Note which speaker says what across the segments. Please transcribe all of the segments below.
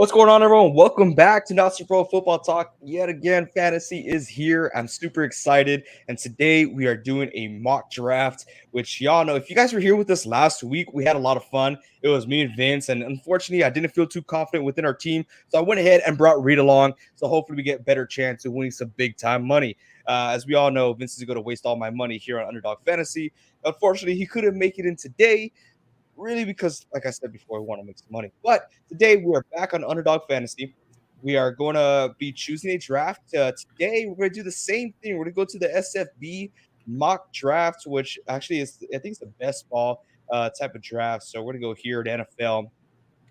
Speaker 1: What's going on, everyone? Welcome back to Nazi Pro Football Talk. Yet again, fantasy is here. I'm super excited. And today we are doing a mock draft, which y'all know, if you guys were here with us last week, we had a lot of fun. It was me and Vince. And unfortunately, I didn't feel too confident within our team. So I went ahead and brought Reed along. So hopefully we get better chance of winning some big time money. As we all know, Vince is going to waste all my money here on Underdog Fantasy. Unfortunately, he couldn't make it in today. Really, because, like I said before, we want to make some money. But today we are back on Underdog Fantasy. We are going to be choosing a draft. Today we're going to do the same thing. We're going to go to the SFB mock draft, which actually is, I think, it's the best ball type of draft. So we're going to go here to NFL, and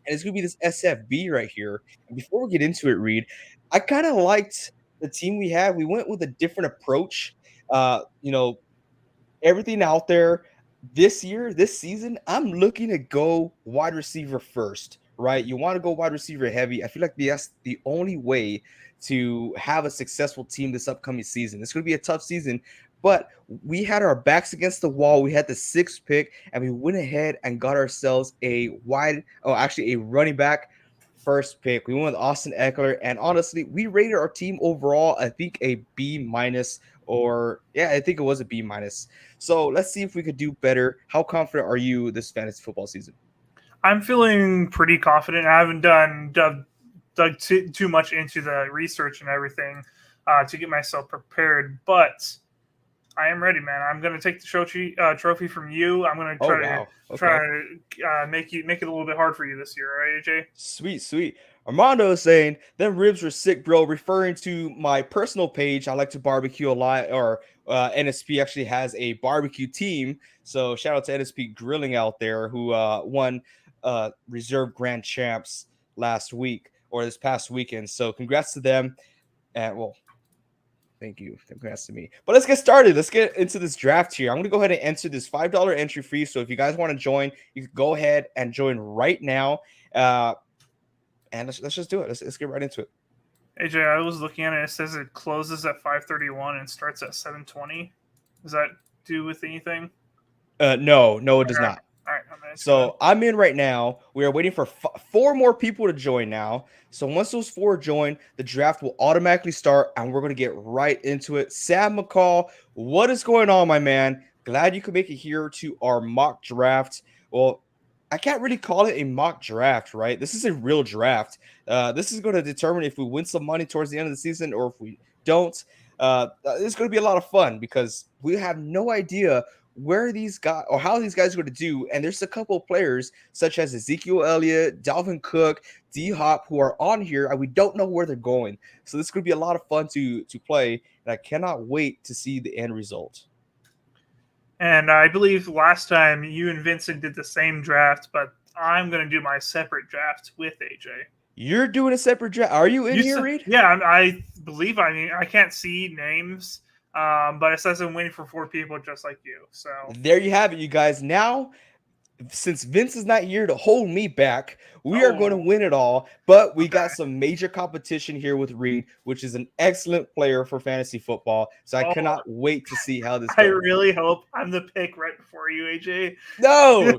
Speaker 1: it's going to be this SFB right here. And before we get into it, Reed, I kind of liked the team we have. We went with a different approach. You know, everything out there this season, I'm looking to go wide receiver first, right? You want to go wide receiver heavy. I feel like that's the only way to have a successful team this upcoming season. It's going to be a tough season, but we had our backs against the wall. We had the sixth pick, and we went ahead and got ourselves actually a running back first pick. We went with Austin Eckler, and honestly, we rated our team overall, I think, a B minus, or yeah, I think it was a B minus. So let's see if we could do better. How confident are you this fantasy football season?
Speaker 2: I'm feeling pretty confident. I haven't dug too much into the research and everything to get myself prepared, but I am ready, man. I'm going to take the trophy from you. I'm going to
Speaker 1: Oh wow. Okay.
Speaker 2: make it a little bit hard for you this year, all right, AJ?
Speaker 1: Sweet, sweet. Armando is saying, them ribs were sick, bro, referring to my personal page. I like to barbecue a lot, or NSP actually has a barbecue team. So shout out to NSP Grilling out there, who won Reserve Grand Champs last week or this past weekend. So congrats to them. And well, thank you. Congrats to me. But let's get started. Let's get into this draft here. I'm going to go ahead and enter this $5 entry fee. So if you guys want to join, you can go ahead and join right now. And let's just do it. Let's get right into it.
Speaker 2: AJ, I was looking at it. It says it closes at 5:31 and starts at 7:20. Does that do with anything?
Speaker 1: No, it does not.
Speaker 2: All right,
Speaker 1: So I'm in right now. We are waiting for four more people to join now. So once those four join, the draft will automatically start, and we're going to get right into it. Sam McCall, what is going on, my man? Glad you could make it here to our mock draft. Well, I can't really call it a mock draft, right? This is a real draft. This is going to determine if we win some money towards the end of the season or if we don't. It's going to be a lot of fun because we have no idea where these guys or how these guys are going to do. And there's a couple of players such as Ezekiel Elliott, Dalvin Cook, D Hop, who are on here, and we don't know where they're going. So this could be a lot of fun to play, and I cannot wait to see the end result.
Speaker 2: And I believe last time you and Vincent did the same draft, but I'm going to do my separate draft with AJ.
Speaker 1: You're doing a separate draft. Are you in here, Reed?
Speaker 2: Yeah, I believe. I mean, I can't see names, but it says I'm waiting for four people just like you. So
Speaker 1: there you have it, you guys. Now, since Vince is not here to hold me back, we are going to win it all. But we got some major competition here with Reed, which is an excellent player for fantasy football. So I cannot wait to see how this goes.
Speaker 2: I really hope I'm the pick right before you, AJ.
Speaker 1: No,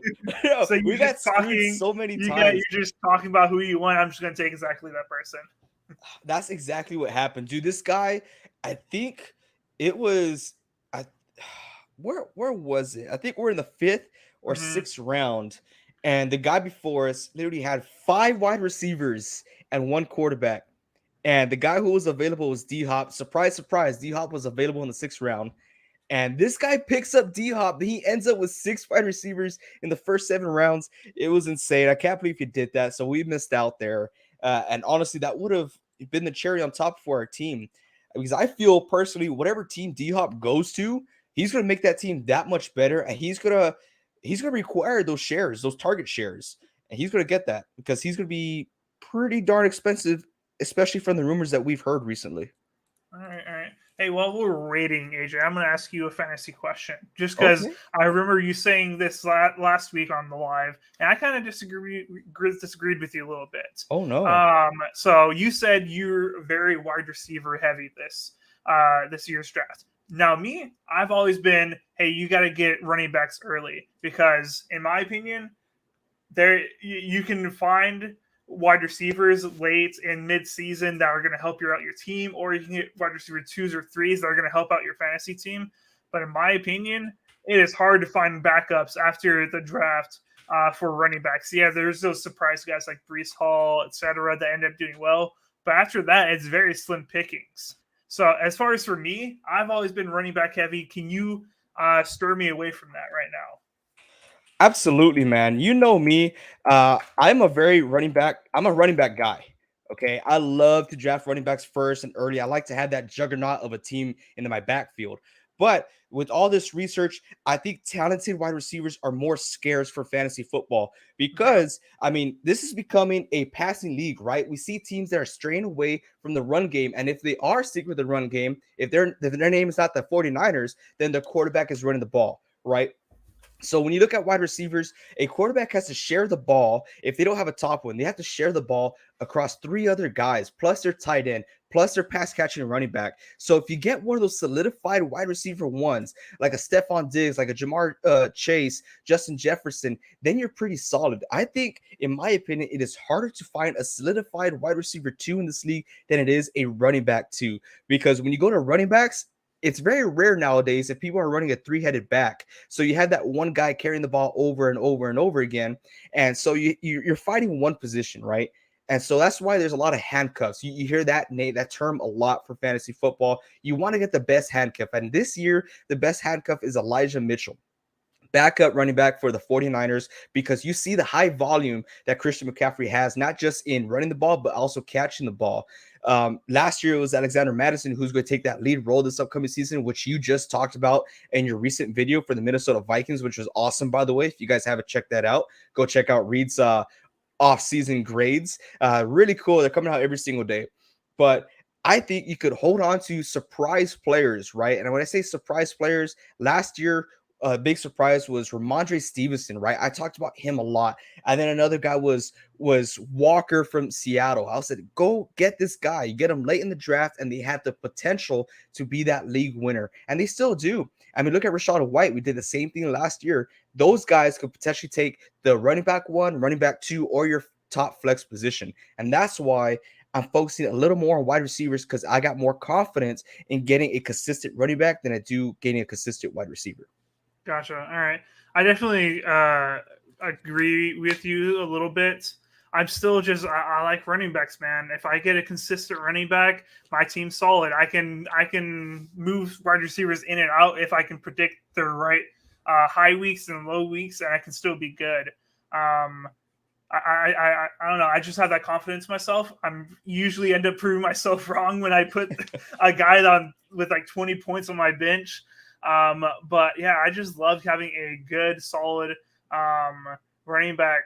Speaker 2: so
Speaker 1: we got screwed so many times.
Speaker 2: You're just talking about who you want. I'm just going to take exactly that person.
Speaker 1: That's exactly what happened, dude. This guy, I think it was, where was it? I think we're in the fifth or sixth round, and the guy before us literally had 5 wide receivers and 1 quarterback, and the guy who was available was D Hop. Surprise, surprise, D Hop was available in the 6th round, and this guy picks up D Hop. He ends up with 6 wide receivers in the first 7 rounds. It was insane. I can't believe he did that. So we missed out there, and honestly, that would have been the cherry on top for our team, because I feel personally, whatever team D Hop goes to, he's going to make that team that much better, and he's going to require those shares, those target shares, and he's going to get that because he's going to be pretty darn expensive, especially from the rumors that we've heard recently.
Speaker 2: All right. Hey, while we're rating, AJ, I'm going to ask you a fantasy question, just because I remember you saying this last week on the live, and I kind of disagreed with you a little bit.
Speaker 1: Oh no!
Speaker 2: So you said you're very wide receiver heavy this year's draft. Now, me, I've always been, hey, you got to get running backs early because, in my opinion, you can find wide receivers late in mid-season that are going to help you out your team, or you can get wide receiver twos or threes that are going to help out your fantasy team. But in my opinion, it is hard to find backups after the draft for running backs. Yeah, there's those surprise guys like Brees Hall, etc., that end up doing well. But after that, it's very slim pickings. So as far as for me, I've always been running back heavy. Can you stir me away from that right now?
Speaker 1: Absolutely, man. You know me. I'm a very running back. I'm a running back guy. Okay. I love to draft running backs first and early. I like to have that juggernaut of a team in my backfield. But with all this research, I think talented wide receivers are more scarce for fantasy football
Speaker 2: Okay.
Speaker 1: because, I mean, this is becoming a passing league, right? We see teams that are straying away from the run game. And if they are sticking with the run game, if their name is not the 49ers, then the quarterback is running the ball, right? So when you look at wide receivers, a quarterback has to share the ball. If they don't have a top one, they have to share the ball across three other guys, plus their tight end, plus their pass catching and running back. So if you get one of those solidified wide receiver ones, like a Stephon Diggs, like a Jamar Chase, Justin Jefferson, then you're pretty solid. I think, in my opinion, it is harder to find a solidified wide receiver two in this league than it is a running back two. Because when you go to running backs, it's very rare nowadays if people are running a three-headed back. So you have that one guy carrying the ball over and over and over again, and so you're fighting one position, right? And so that's why there's a lot of handcuffs. You hear that term a lot for fantasy football. You want to get the best handcuff, and this year the best handcuff is Elijah Mitchell, backup running back for the 49ers, because you see the high volume that Christian McCaffrey has, not just in running the ball, but also catching the ball. Last year, it was Alexander Madison who's going to take that lead role this upcoming season, which you just talked about in your recent video for the Minnesota Vikings, which was awesome, by the way. If you guys haven't checked that out, go check out Reed's off-season grades. Really cool. They're coming out every single day. But I think you could hold on to surprise players, right? And when I say surprise players, last year, a big surprise was Ramondre Stevenson, right? I talked about him a lot. And then another guy was Walker from Seattle. I said, go get this guy. You get him late in the draft, and they have the potential to be that league winner. And they still do. I mean, look at Rashad White. We did the same thing last year. Those guys could potentially take the running back one, running back two, or your top flex position. And that's why I'm focusing a little more on wide receivers, because I got more confidence in getting a consistent running back than I do getting a consistent wide receiver.
Speaker 2: Gotcha. All right. I definitely agree with you a little bit. I'm still just I like running backs, man. If I get a consistent running back, my team's solid. I can move wide receivers in and out if I can predict their right high weeks and low weeks, and I can still be good. Um, I don't know. I just have that confidence in myself. I'm usually end up proving myself wrong when I put a guy on with like 20 points on my bench. But yeah, I just love having a good, solid um, running back.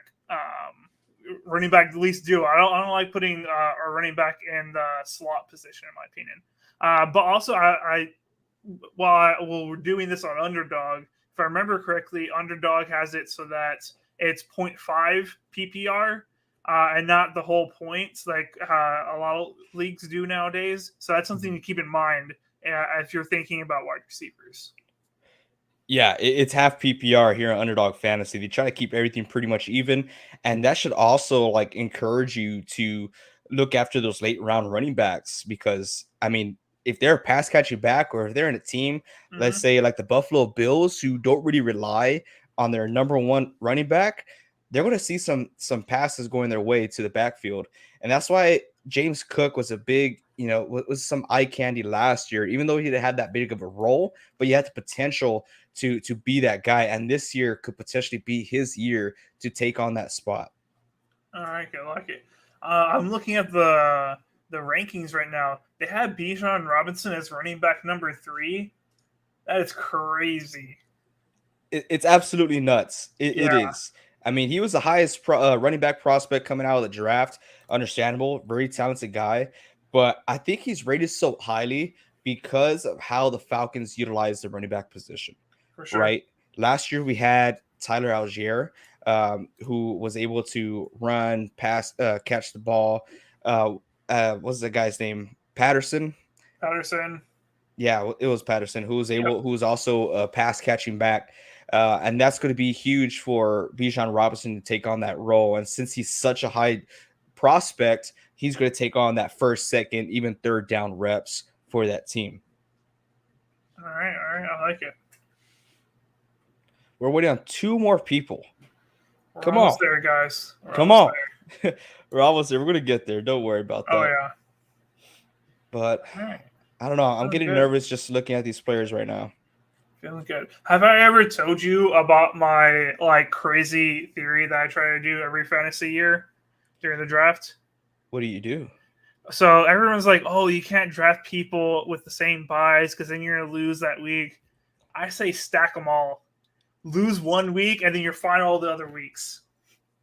Speaker 2: Running back at least do. I don't like putting a running back in the slot position, in my opinion. But also, while we're doing this on Underdog, if I remember correctly, Underdog has it so that it's zero point 0.5 PPR and not the whole points like a lot of leagues do nowadays. So that's something to keep in mind if you're thinking about wide receivers.
Speaker 1: Yeah, it's half PPR here on Underdog Fantasy. They try to keep everything pretty much even, and that should also like encourage you to look after those late round running backs, because I mean, if they're a pass catching back, or if they're in a team, let's
Speaker 2: Mm-hmm.
Speaker 1: say like the Buffalo Bills, who don't really rely on their number one running back, they're going to see some passes going their way to the backfield, and that's why James Cook was a big, was some eye candy last year, even though he didn't have that big of a role, but he had the potential to be that guy. And this year could potentially be his year to take on that spot.
Speaker 2: All right, I like it. I'm looking at the rankings right now. They have Bijan Robinson as running back number 3. That is crazy.
Speaker 1: It's absolutely nuts. It
Speaker 2: Yeah,
Speaker 1: is. I mean, he was the highest running back prospect coming out of the draft. Understandable, very talented guy, but I think he's rated so highly because of how the Falcons utilize the running back position.
Speaker 2: for sure.
Speaker 1: Right. Last year we had Tyler Algier, who was able to run, pass, catch the ball. What's the guy's name? Patterson.
Speaker 2: Patterson.
Speaker 1: Yeah, it was Patterson
Speaker 2: Yep.
Speaker 1: who was also a pass catching back. And that's going to be huge for Bijan Robinson to take on that role. And since he's such a high prospect, he's going to take on that first, second, even third down reps for that team.
Speaker 2: All right, I like it.
Speaker 1: We're waiting on 2 more people.
Speaker 2: We're
Speaker 1: Come
Speaker 2: almost
Speaker 1: on.
Speaker 2: there, guys. We're
Speaker 1: Come
Speaker 2: almost
Speaker 1: on.
Speaker 2: there.
Speaker 1: We're almost there. We're going to get there. Don't worry about
Speaker 2: Oh
Speaker 1: that.
Speaker 2: yeah.
Speaker 1: But
Speaker 2: All right.
Speaker 1: I don't know. I'm
Speaker 2: Feeling
Speaker 1: getting
Speaker 2: good.
Speaker 1: nervous just looking at these players right now.
Speaker 2: Feeling good. Have I ever told you about my like crazy theory that I try to do every fantasy year during the draft?
Speaker 1: What do you do?
Speaker 2: So everyone's like, "Oh, you can't draft people with the same buys because then you're gonna lose that week." I say stack them all. Lose 1 week and then you're fine all the other weeks.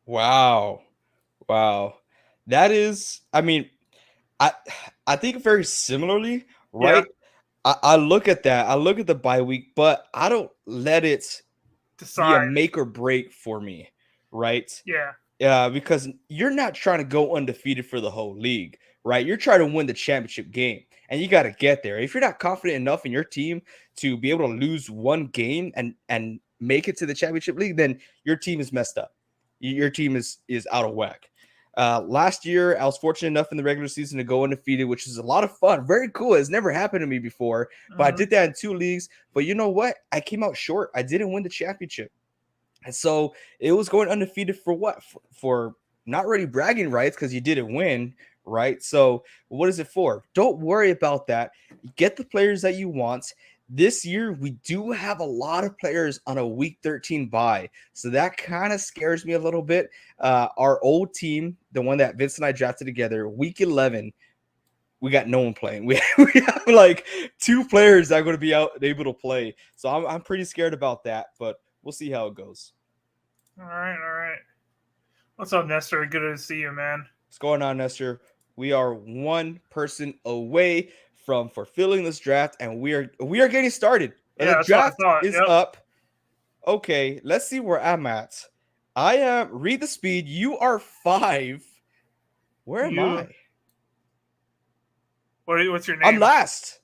Speaker 1: Wow. Wow. That is, I mean, I I think very similarly,
Speaker 2: Yeah,
Speaker 1: right? I look at that. I look at the bye week, but I don't let it be a
Speaker 2: decide.
Speaker 1: make or break for me, right?
Speaker 2: Yeah,
Speaker 1: Because you're not trying to go undefeated for the whole league, right? You're trying to win the championship game, and you got to get there. If you're not confident enough in your team to be able to lose one game and make it to the championship league, then your team is messed up. Your team is out of whack. Last year, I was fortunate enough in the regular season to go undefeated, which is a lot of fun. Very cool. It's never happened to me before, but I did that in 2 leagues. But you know what? I came out short. I didn't win the championship. And so it was going undefeated for what? For not really bragging rights because you didn't win, right? So what is it for? Don't worry about that. Get the players that you want. This year, we do have a lot of players on a week 13 bye. So that kind of scares me a little bit. Our old team, the one that Vince and I drafted together, week 11, we got no one playing. We have like 2 players that are going to be out and able to play. So I'm pretty scared about that, but we'll see how it goes.
Speaker 2: all right, all right. What's up, Nestor? Good to see you, man.
Speaker 1: What's going on, Nestor? We are 1 person away from fulfilling this draft, and we are getting started. And
Speaker 2: Yeah,
Speaker 1: the
Speaker 2: that's what I
Speaker 1: draft
Speaker 2: thought.
Speaker 1: is
Speaker 2: Yep.
Speaker 1: up. Okay, let's see where I'm at. I am read the speed. You are 5. Where am
Speaker 2: You.
Speaker 1: I?
Speaker 2: What's your
Speaker 1: I'm
Speaker 2: name?
Speaker 1: last.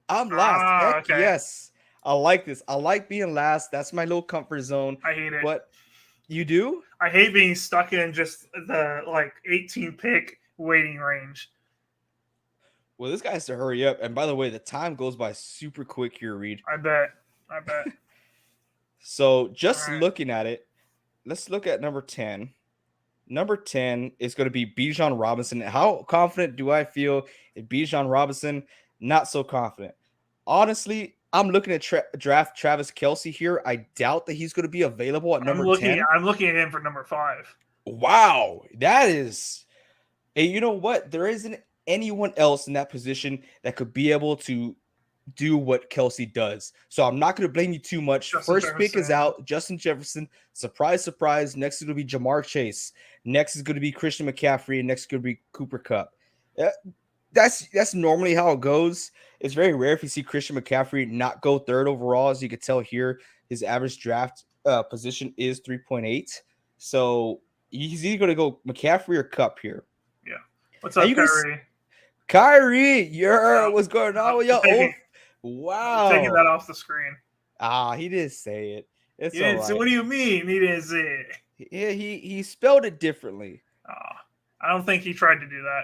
Speaker 1: I'm last.
Speaker 2: Ah,
Speaker 1: Heck
Speaker 2: okay.
Speaker 1: yes. I like this. I like being last. That's my little comfort zone.
Speaker 2: I hate it.
Speaker 1: But you do?
Speaker 2: I hate being stuck in just the like 18 pick waiting range.
Speaker 1: Well, this guy has to hurry up. And by the way, the time goes by super quick here, Reed.
Speaker 2: I bet. I bet.
Speaker 1: So just
Speaker 2: All right.
Speaker 1: looking at it, let's look at number 10. Number 10 is going to be Bijan Robinson. How confident do I feel in Bijan Robinson? Not so confident. Honestly, I'm looking at draft Travis Kelce here. I doubt that he's going to be available at number 10.
Speaker 2: I'm looking at him for number 5.
Speaker 1: Wow, that is. Hey, you know what? There isn't anyone else in that position that could be able to do what Kelce does. So I'm not going to blame you too much.
Speaker 2: Justin
Speaker 1: First pick is
Speaker 2: Jefferson.
Speaker 1: out. Justin Jefferson. Surprise, surprise. Next is going to be Jamar Chase. Next is going to be Christian McCaffrey. And next is going to be Cooper Kupp. That's normally how it goes. It's very rare if you see Christian McCaffrey not go 3rd overall. As you can tell here, his average draft position is 3.8. So he's either going to go McCaffrey or Kupp here.
Speaker 2: Yeah. What's up, Kyrie?
Speaker 1: Kyrie, what's going on with your old? Wow.
Speaker 2: Taking that off the screen.
Speaker 1: He didn't say it. It's
Speaker 2: He
Speaker 1: all
Speaker 2: didn't
Speaker 1: right.
Speaker 2: say, what do you mean? He didn't say it.
Speaker 1: Yeah, he spelled it differently.
Speaker 2: I don't think he tried to do that.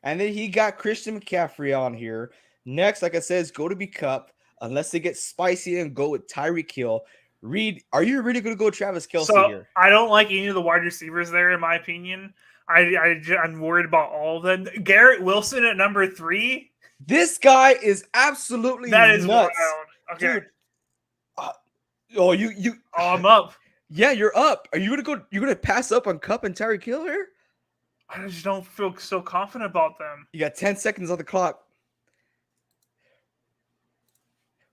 Speaker 1: And then he got Christian McCaffrey on here. Next, like I said, is go to be Kupp. Unless they get spicy and go with Tyreek Hill. Reed, are you really going to go Travis Kelce here?
Speaker 2: I don't like any of the wide receivers there, in my opinion. I'm worried about all of them. Garrett Wilson at number 3.
Speaker 1: This guy is absolutely nuts.
Speaker 2: Wild. Okay.
Speaker 1: Dude. You.
Speaker 2: Oh, I'm up.
Speaker 1: Yeah, you're up. Are you gonna go? You're gonna pass up on Kupp and Tyreek Hill here?
Speaker 2: I just don't feel so confident about them.
Speaker 1: You got 10 seconds on the clock.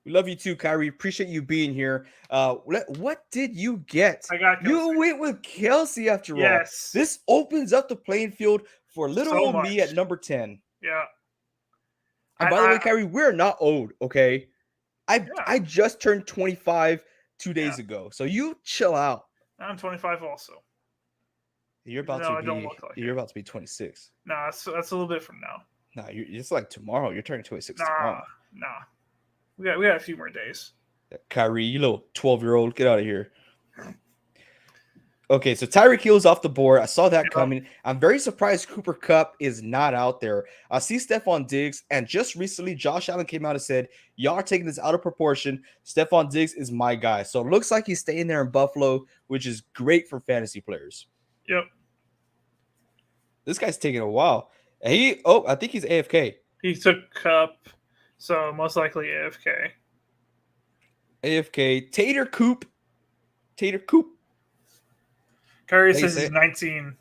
Speaker 1: We love you too, Kyrie. Appreciate you being here. What did you get?
Speaker 2: I got Kelce.
Speaker 1: You went with Kelce after all.
Speaker 2: Yes.
Speaker 1: This opens up the playing field for little old me
Speaker 2: much.
Speaker 1: at number 10.
Speaker 2: Yeah.
Speaker 1: And by the way, Kyrie, we're not old, okay? I just turned 25 2 days ago. So you chill out.
Speaker 2: I'm 25 also.
Speaker 1: You're about to be 26.
Speaker 2: No, that's a little bit from now.
Speaker 1: No, it's like tomorrow. You're turning 26 tomorrow.
Speaker 2: Nah. We got a few more days.
Speaker 1: Kyrie, you little 12-year-old, get out of here. Okay, so Tyreek Hill's off the board. I saw that
Speaker 2: Yep.
Speaker 1: coming. I'm very surprised Cooper Kupp is not out there. I see Stephon Diggs, and just recently Josh Allen came out and said, y'all are taking this out of proportion. Stephon Diggs is my guy. So it looks like he's staying there in Buffalo, which is great for fantasy players.
Speaker 2: Yep.
Speaker 1: This guy's taking a while. I think he's AFK.
Speaker 2: He took Cup, so most likely AFK.
Speaker 1: AFK. Tater Coop. Tater Coop.
Speaker 2: Curry
Speaker 1: How you
Speaker 2: says
Speaker 1: say
Speaker 2: he's
Speaker 1: it?
Speaker 2: 19.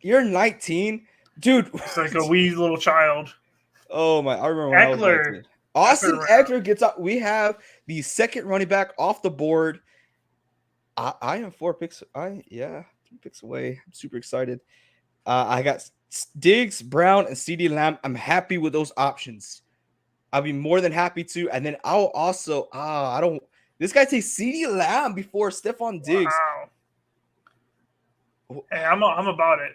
Speaker 1: You're 19? Dude.
Speaker 2: It's like a wee little child.
Speaker 1: Oh my, I remember when I was
Speaker 2: Eckler.
Speaker 1: 19. Austin
Speaker 2: Eckler
Speaker 1: Eckler gets up. We have the second running back off the board. I am 4 picks. 3 picks away. I'm super excited. I got Diggs, Brown, and CD Lamb. I'm happy with those options. I'll be more than happy to. And then I'll also I don't this guy takes CD Lamb before Stephon Diggs.
Speaker 2: Wow. Hey, I'm about it.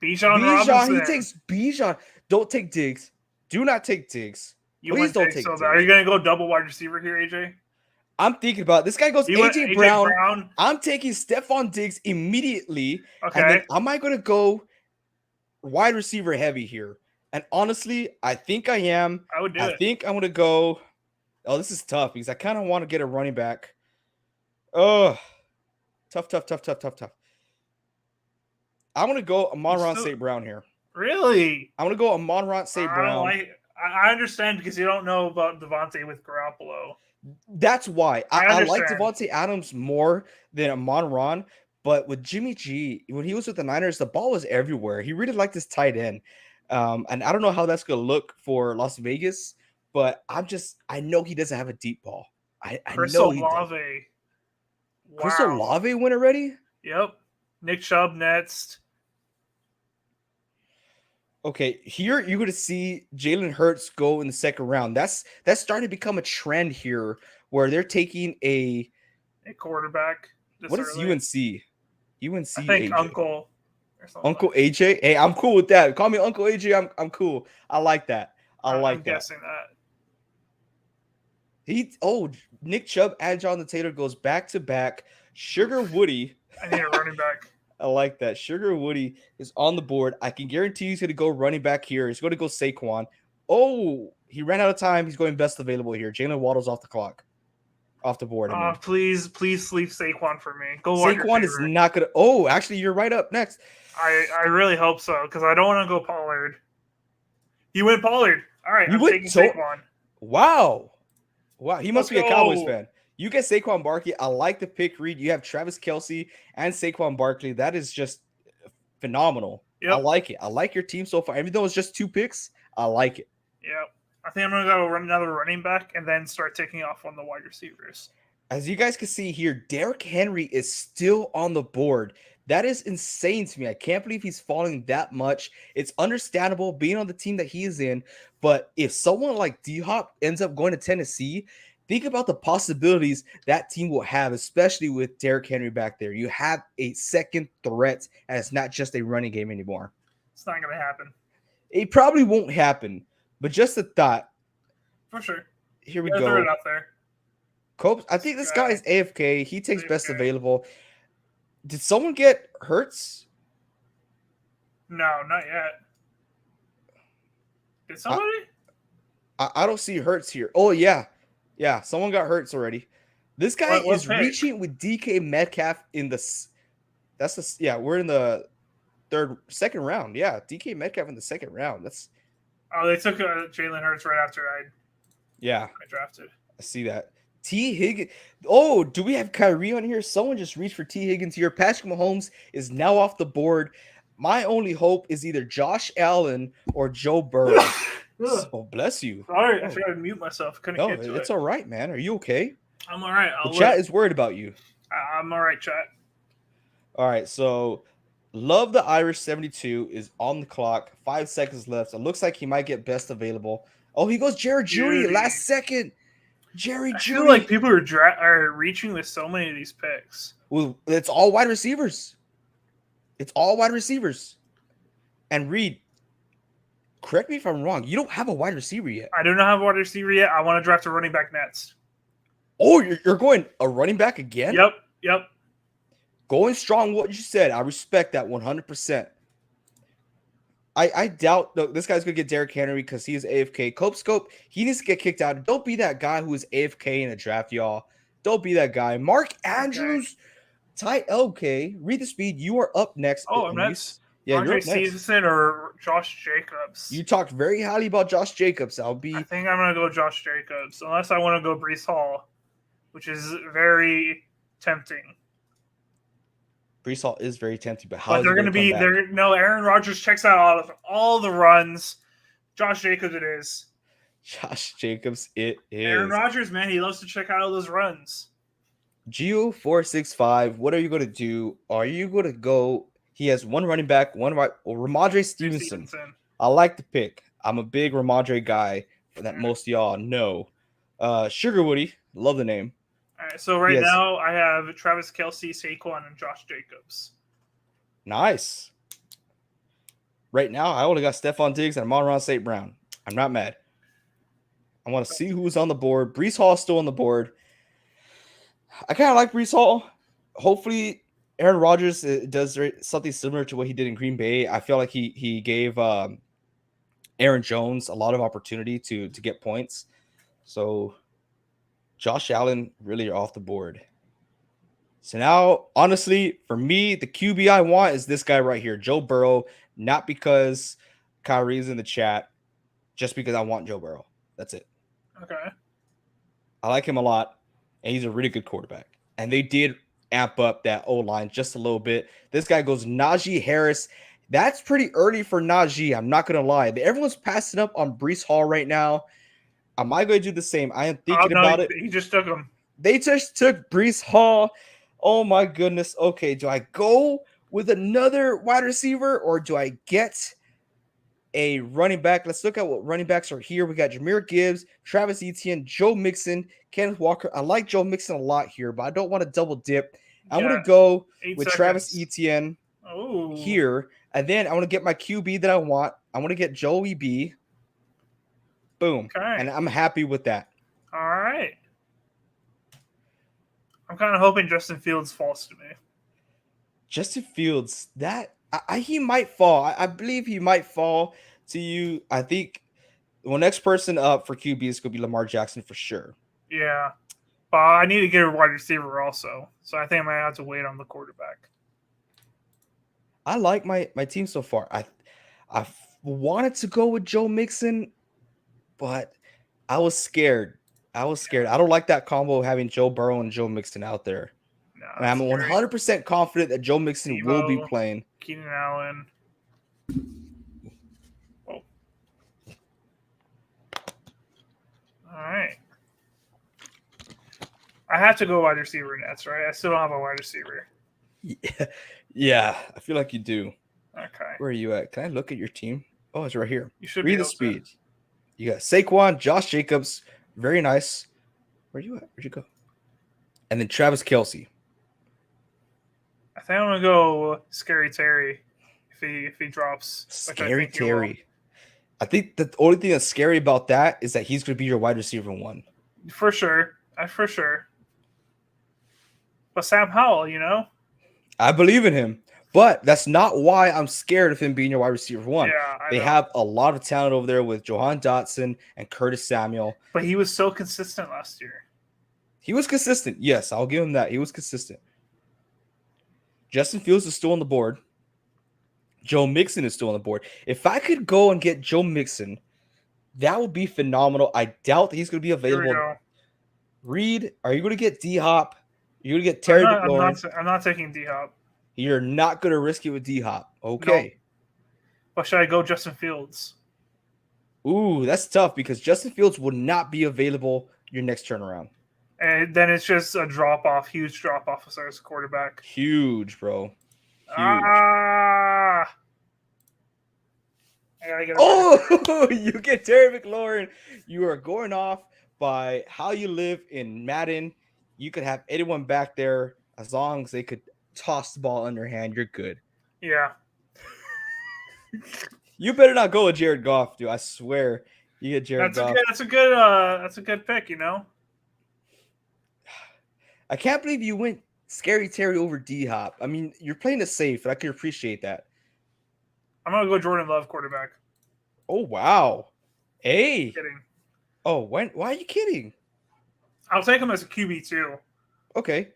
Speaker 2: Bijan
Speaker 1: He
Speaker 2: Robinson.
Speaker 1: takes Bijan. Don't take Diggs. Do not take Diggs. Please don't take Diggs.
Speaker 2: Are you going to go double wide receiver here, AJ?
Speaker 1: I'm thinking about it. This guy goes AJ Brown. I'm taking Stephon Diggs immediately.
Speaker 2: Okay.
Speaker 1: And then am I going to go wide receiver heavy here? And honestly, I think I am.
Speaker 2: I would do it.
Speaker 1: I think I'm going to go. Oh, this is tough because I kind of want to get a running back. Oh, tough. I'm going to go Amon-Ra St. Brown here.
Speaker 2: Really?
Speaker 1: I'm going to go Amon-Ra St. Brown.
Speaker 2: I understand because you don't know about Devontae with Garoppolo.
Speaker 1: That's why. I like Devontae Adams more than Amon-Ra. But with Jimmy G, when he was with the Niners, the ball was everywhere. He really liked this tight end. And I don't know how that's going to look for Las Vegas, but I know he doesn't have a deep ball. I know he does.
Speaker 2: Wow.
Speaker 1: Chris Olave went already?
Speaker 2: Yep. Nick Chubb next.
Speaker 1: Okay, here you're going to see Jalen Hurts go in the second round. That's starting to become a trend here where they're taking a
Speaker 2: quarterback.
Speaker 1: What is UNC? UNC
Speaker 2: I think
Speaker 1: AJ.
Speaker 2: Uncle.
Speaker 1: Uncle AJ? Hey, I'm cool with that. Call me Uncle AJ. I'm cool. I like that. I'm
Speaker 2: guessing
Speaker 1: that. Nick Chubb and Jonathan Taylor goes back to back. Sugar Woody.
Speaker 2: I need a running back.
Speaker 1: I like that. Sugar Woody is on the board. I can guarantee he's going to go running back here. He's going to go Saquon. Oh, he ran out of time. He's going best available here. Jalen Waddle's off the clock. Off the board.
Speaker 2: Please sleep Saquon for me. Go
Speaker 1: Saquon is not going to. Oh, actually, you're right up next.
Speaker 2: I really hope so because I don't want to go Pollard. You went Pollard. All right, I'm taking Saquon.
Speaker 1: Wow. He must be a Cowboys fan. You get Saquon Barkley. I like the pick, Reed. You have Travis Kelce and Saquon Barkley. That is just phenomenal. Yep. I like it. I like your team so far. Even though it's just 2 picks, I like it.
Speaker 2: Yep. I think I'm going to go run another running back and then start taking off on the wide receivers.
Speaker 1: As you guys can see here, Derrick Henry is still on the board. That is insane to me. I can't believe he's falling that much. It's understandable being on the team that he is in. But if someone like D-Hop ends up going to Tennessee, think about the possibilities that team will have, especially with Derrick Henry back there. You have a second threat, and it's not just a running game anymore.
Speaker 2: It's not going to happen.
Speaker 1: It probably won't happen, but just a thought.
Speaker 2: For sure.
Speaker 1: Here we go.
Speaker 2: Throw it out there.
Speaker 1: Copes, I think this guy is AFK. He takes best available. Did someone get Hurts?
Speaker 2: No, not yet. Did somebody?
Speaker 1: I don't see Hurts here. Oh, yeah. Yeah, someone got Hurts already. This guy is reaching with DK Metcalf in the we're in the second round. Yeah, DK Metcalf in the second round.
Speaker 2: They took Jalen Hurts right after I drafted.
Speaker 1: I see that. T. Higgins. Oh, do we have Kyrie on here? Someone just reached for T. Higgins here. Patrick Mahomes is now off the board. My only hope is either Josh Allen or Joe Burrow. Oh, bless you.
Speaker 2: Sorry, I forgot to mute myself. Couldn't get to it.
Speaker 1: It's all right, man. Are you okay?
Speaker 2: I'm all right.
Speaker 1: The chat is worried about you.
Speaker 2: I'm all right, chat.
Speaker 1: All right, so Love the Irish 72 is on the clock. 5 seconds left. It looks like he might get best available. Oh, he goes Jared Jeudy last second. I feel
Speaker 2: like people are reaching with so many of these picks.
Speaker 1: Well, it's all wide receivers. And Reed, correct me if I'm wrong. You don't have a wide receiver yet.
Speaker 2: I do not have a wide receiver yet. I want to draft a running back next.
Speaker 1: Oh, you're going a running back again?
Speaker 2: Yep.
Speaker 1: Going strong, what you said. I respect that 100%. I doubt this guy's going to get Derrick Henry because he is AFK. Cope Scope, he needs to get kicked out. Don't be that guy who is AFK in a draft, y'all. Don't be that guy. Mark Andrews, Ty LK, read the speed. You are up next.
Speaker 2: Oh,
Speaker 1: And
Speaker 2: that's
Speaker 1: yeah, you're
Speaker 2: Andre
Speaker 1: up next.
Speaker 2: Stevenson or Josh Jacobs.
Speaker 1: You talked very highly about Josh Jacobs.
Speaker 2: I think I'm going to go Josh Jacobs, unless I want to go Brees Hall, which is very tempting.
Speaker 1: Brees Hall is very tempting, but how is
Speaker 2: they're
Speaker 1: going to
Speaker 2: be there? No, Aaron Rodgers checks out all the runs. Josh Jacobs, it is.
Speaker 1: Josh Jacobs, it is.
Speaker 2: Aaron Rodgers, man, he loves to check out all those runs.
Speaker 1: Geo465, what are you going to do? Are you going to go? He has one running back, one right. Ramondre Stevenson. I like the pick. I'm a big Ramondre guy that most of y'all know. Sugar Woody, love the name.
Speaker 2: All right, so now I have Travis Kelce, Saquon, and Josh Jacobs.
Speaker 1: Nice. Right now, I only got Stephon Diggs and Amon-Ra St. Brown. I'm not mad. I want to see who's on the board. Brees Hall is still on the board. I kind of like Brees Hall. Hopefully, Aaron Rodgers does something similar to what he did in Green Bay. I feel like he gave Aaron Jones a lot of opportunity to get points. So Josh Allen really are off the board. So now, honestly, for me, the QB I want is this guy right here, Joe Burrow. Not because Kyrie's in the chat, just because I want Joe Burrow. That's it.
Speaker 2: Okay.
Speaker 1: I like him a lot, and he's a really good quarterback. And they did amp up that O-line just a little bit. This guy goes Najee Harris. That's pretty early for Najee. I'm not going to lie. Everyone's passing up on Brees Hall right now. Am I going to do the same? I am thinking about it.
Speaker 2: He just took him.
Speaker 1: They just took Brees Hall. Oh, my goodness. Okay, do I go with another wide receiver or do I get a running back? Let's look at what running backs are here. We got Jahmyr Gibbs, Travis Etienne, Joe Mixon, Kenneth Walker. I like Joe Mixon a lot here, but I don't want to double dip. I'm going to go with Travis Etienne here. And then I want to get my QB that I want. I want to get Joey B. Boom. Okay. And I'm happy with that.
Speaker 2: All right. I'm kind of hoping Justin Fields falls to me.
Speaker 1: Justin Fields, he might fall. I believe he might fall to you. I think the next person up for QB is going to be Lamar Jackson for sure.
Speaker 2: Yeah. But I need to get a wide receiver also. So I think I might have to wait on the quarterback.
Speaker 1: I like my team so far. I wanted to go with Joe Mixon, but I was scared. I don't like that combo of having Joe Burrow and Joe Mixon out there. No, and I'm 100% confident that Joe Mixon will be playing.
Speaker 2: Keenan Allen. Oh. All right. I have to go wide receiver next, right? I still don't have a wide receiver.
Speaker 1: Yeah, I feel like you do.
Speaker 2: Okay.
Speaker 1: Where are you at? Can I look at your team? Oh, it's right here.
Speaker 2: You should
Speaker 1: read the speed. You got Saquon, Josh Jacobs, very nice. Where are you at? Where'd you go? And then Travis Kelce.
Speaker 2: I think I'm gonna go Scary Terry if he drops.
Speaker 1: Scary Terry. I think the only thing that's scary about that is that he's gonna be your wide receiver one.
Speaker 2: For sure. But Sam Howell,
Speaker 1: I believe in him. But that's not why I'm scared of him being your wide receiver one.
Speaker 2: Yeah,
Speaker 1: they have a lot of talent over there with Johan Dotson and Curtis Samuel.
Speaker 2: But he was so consistent last year.
Speaker 1: He was consistent. Yes, I'll give him that. He was consistent. Justin Fields is still on the board. Joe Mixon is still on the board. If I could go and get Joe Mixon, that would be phenomenal. I doubt that he's going to be available. Reed, are you going to get D-Hop? You're going to get Terry McLaurin?
Speaker 2: I'm not taking D-Hop.
Speaker 1: You're not going to risk it with D-Hop. Okay.
Speaker 2: No. But should I go Justin Fields?
Speaker 1: Ooh, that's tough because Justin Fields will not be available your next turnaround.
Speaker 2: And then it's just a drop-off, huge drop-off as quarterback.
Speaker 1: Huge, bro. Huge.
Speaker 2: I gotta get
Speaker 1: you get Terry McLaurin. You are going off by how you live in Madden. You could have anyone back there as long as they could toss the ball underhand. You're good.
Speaker 2: Yeah.
Speaker 1: You better not go with Jared Goff, dude. I swear. You get Jared Goff.
Speaker 2: That's a good pick,
Speaker 1: I can't believe you went Scary Terry over D Hop. I mean, you're playing it safe, and I can appreciate that.
Speaker 2: I'm gonna go Jordan Love quarterback.
Speaker 1: Oh wow. Hey.
Speaker 2: Kidding.
Speaker 1: Oh, when? Why are you kidding?
Speaker 2: I'll take him as a QB too.
Speaker 1: Okay.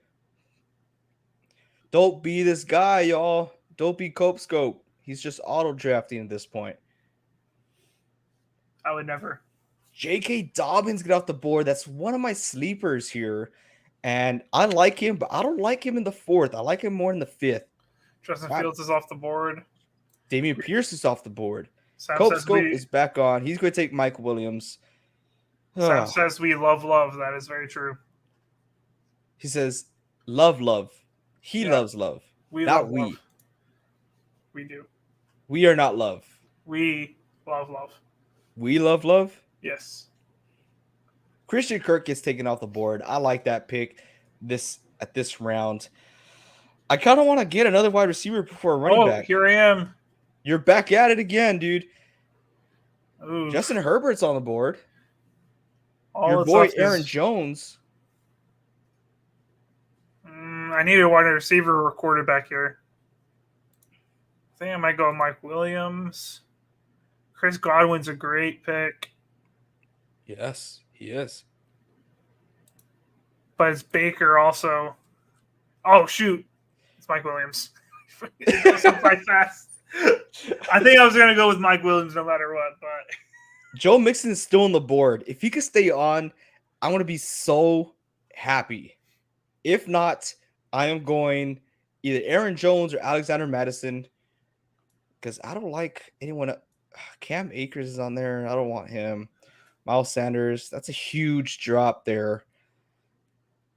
Speaker 1: Don't be this guy, y'all. Don't be Cope Scope. He's just auto drafting at this point.
Speaker 2: I would never.
Speaker 1: J.K. Dobbins get off the board. That's one of my sleepers here. And I like him, but I don't like him in the fourth. I like him more in the fifth.
Speaker 2: Justin
Speaker 1: Wow.
Speaker 2: Fields is off the board.
Speaker 1: Damian Pierce is off the board.
Speaker 2: Sam
Speaker 1: Cope
Speaker 2: says
Speaker 1: Scope
Speaker 2: we.
Speaker 1: is back on. He's going to take Mike Williams.
Speaker 2: Sam
Speaker 1: Ah,
Speaker 2: says we love love. That is very true.
Speaker 1: he says, love, love. He
Speaker 2: Yeah,
Speaker 1: loves love.
Speaker 2: we
Speaker 1: Not
Speaker 2: love
Speaker 1: we.
Speaker 2: love. We do.
Speaker 1: We are not love.
Speaker 2: We love love.
Speaker 1: We love love.
Speaker 2: Yes.
Speaker 1: Christian Kirk gets taken off the board. I like that pick at this round. I kind of want to get another wide receiver before a running back.
Speaker 2: Here I am.
Speaker 1: You're back at it again, dude.
Speaker 2: Ooh.
Speaker 1: Justin Herbert's on the board.
Speaker 2: All
Speaker 1: Your
Speaker 2: that's
Speaker 1: boy
Speaker 2: left
Speaker 1: Aaron
Speaker 2: is-
Speaker 1: Jones.
Speaker 2: I need a wide receiver or quarterback here. I think I might go with Mike Williams. Chris Godwin's a great pick,
Speaker 1: Yes, he is.
Speaker 2: but it's Baker also. Oh shoot, it's Mike Williams. It goes so quite fast. I think I was gonna go with Mike Williams no matter what, but
Speaker 1: Joe Mixon is still on the board. If he could stay on, I'm going to be so happy. If not, I am going either Aaron Jones or Alexander Madison because I don't like anyone. Cam Akers is on there. I don't want him. Miles Sanders. That's a huge drop there.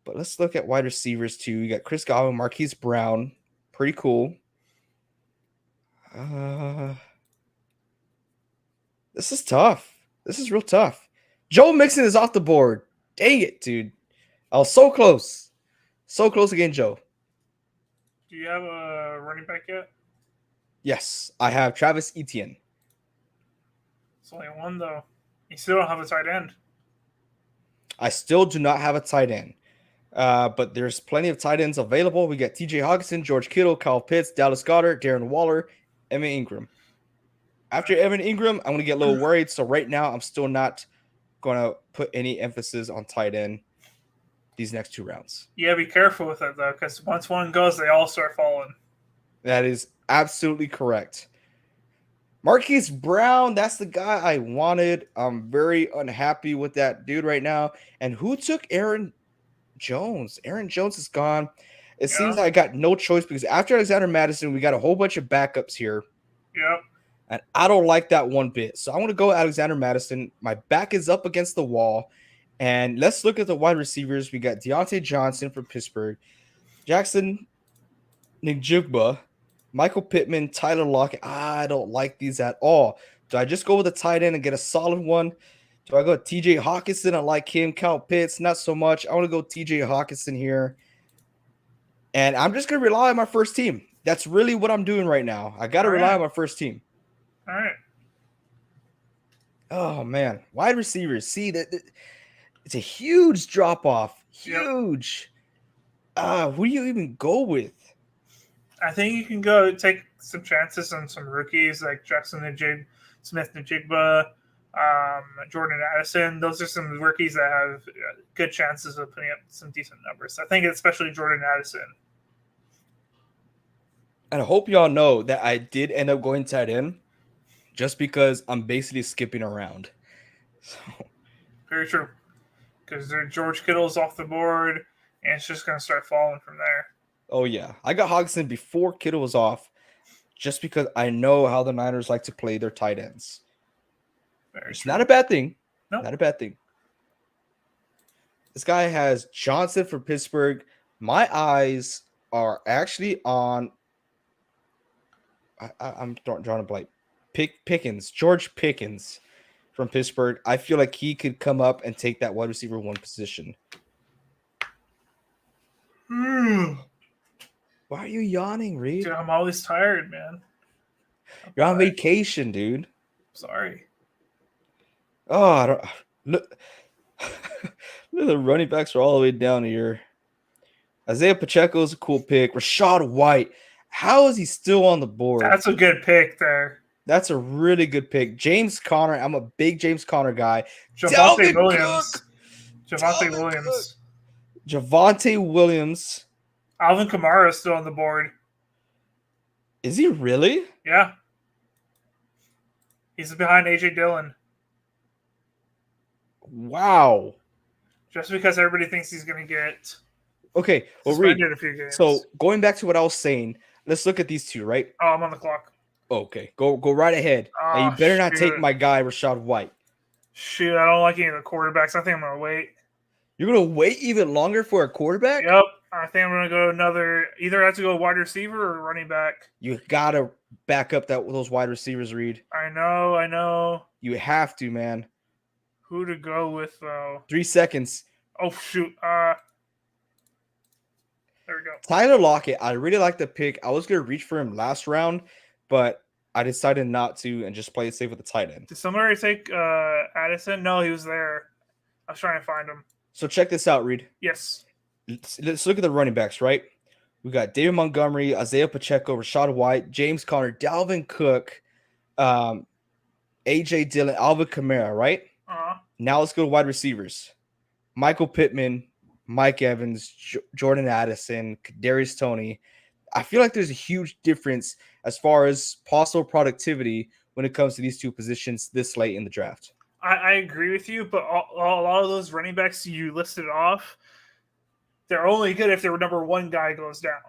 Speaker 1: But let's look at wide receivers too. You got Chris Godwin, Marquise Brown. Pretty cool. This is tough. This is real tough. Joe Mixon is off the board. Dang it, dude. I was so close. So close again, Joe.
Speaker 2: do you have a running back yet?
Speaker 1: Yes, I have Travis Etienne.
Speaker 2: It's only one though. You still don't have a tight end.
Speaker 1: I still do not have a tight end. But there's plenty of tight ends available. We got TJ Hawkinson, George Kittle, Kyle Pitts, Dallas Goedert, Darren Waller, Evan Ingram. After Evan Ingram, I'm going to get a little worried. So right now, I'm still not going to put any emphasis on tight end these next two rounds.
Speaker 2: You gotta be careful with it though, because once one goes, they all start falling.
Speaker 1: That is absolutely correct. Marquise Brown, that's the guy I wanted. I'm very unhappy with that dude right now. And who took Aaron Jones? Aaron Jones is gone. It seems like I got no choice because after Alexander Madison, we got a whole bunch of backups here.
Speaker 2: Yep.
Speaker 1: And I don't like that one bit. So I want to go Alexander Madison. My back is up against the wall. And let's look at the wide receivers. We got Deontay Johnson from Pittsburgh, Jackson Njigba, Michael Pittman, Tyler Lockett. I don't like these at all. Do I just go with a tight end and get a solid one? Do I go with TJ Hawkinson? I like him. Kyle Pitts, not so much. I want to go TJ Hawkinson here. And I'm just going to rely on my first team. That's really what I'm doing right now. I got to rely on my first team.
Speaker 2: All right.
Speaker 1: Oh, man. Wide receivers. See, that it's a huge drop-off. Huge. Who do you even go with?
Speaker 2: I think you can go take some chances on some rookies like Jackson Smith-Njigba, Jordan Addison. Those are some rookies that have good chances of putting up some decent numbers. I think especially Jordan Addison.
Speaker 1: And I hope y'all know that I did end up going tight end just because I'm basically skipping around. So.
Speaker 2: Very true. Because George Kittle's off the board, and it's just going to start falling from there.
Speaker 1: Oh, yeah. I got Hawkinson before Kittle was off just because I know how the Niners like to play their tight ends. It's not a bad thing.
Speaker 2: Nope.
Speaker 1: Not a bad thing. This guy has Johnson for Pittsburgh. My eyes are actually on I'm drawing a blank. Pickens, George Pickens from Pittsburgh. I feel like he could come up and take that wide receiver one position. Why are you yawning, Reed?
Speaker 2: Dude, I'm always tired, man.
Speaker 1: You're on vacation, dude.
Speaker 2: Sorry.
Speaker 1: Oh, I don't look. The running backs are all the way down here. Isaiah Pacheco is a cool pick. Rashad White. How is he still on the board?
Speaker 2: That's a good pick there.
Speaker 1: That's a really good pick. James Conner. I'm a big James Conner guy.
Speaker 2: Javonte
Speaker 1: Dalvin
Speaker 2: Williams.
Speaker 1: Cook.
Speaker 2: Javonte
Speaker 1: Dalvin Cook.
Speaker 2: Williams.
Speaker 1: Javonte Williams.
Speaker 2: Alvin Kamara is still on the board.
Speaker 1: Is he really?
Speaker 2: Yeah. He's behind AJ Dillon.
Speaker 1: Wow.
Speaker 2: Just because everybody thinks he's going to get
Speaker 1: Okay. Well, Reed.
Speaker 2: suspended a few games.
Speaker 1: So going back to what I was saying, let's look at these two, right?
Speaker 2: Oh, I'm on the clock.
Speaker 1: Okay. Go right ahead.
Speaker 2: Oh,
Speaker 1: And you better not take
Speaker 2: shoot.
Speaker 1: my guy, Rashad White.
Speaker 2: Shoot, I don't like any of the quarterbacks. I think I'm going to wait.
Speaker 1: You're going to wait even longer for a quarterback?
Speaker 2: Yep. I think I'm going to go another. Either I have to go wide receiver or running back.
Speaker 1: You got to back up those wide receivers, Reed.
Speaker 2: I know.
Speaker 1: You have to, man.
Speaker 2: Who to go with, though?
Speaker 1: 3 seconds.
Speaker 2: Oh, shoot. There we go.
Speaker 1: Tyler Lockett, I really like the pick. I was going to reach for him last round, but I decided not to and just play it safe with the tight end.
Speaker 2: Did somebody take Addison? No, he was there. I was trying to find him.
Speaker 1: So check this out, Reed.
Speaker 2: Yes.
Speaker 1: Let's look at the running backs, right? We got David Montgomery, Isaiah Pacheco, Rashad White, James Conner, Dalvin Cook, AJ Dillon, Alvin Kamara, right? Now let's go to wide receivers. Michael Pittman, Mike Evans, Jordan Addison, Kadarius Toney. I feel like there's a huge difference as far as possible productivity when it comes to these two positions this late in the draft.
Speaker 2: I agree with you, but a lot of those running backs you listed off, they're only good if their number one guy goes down.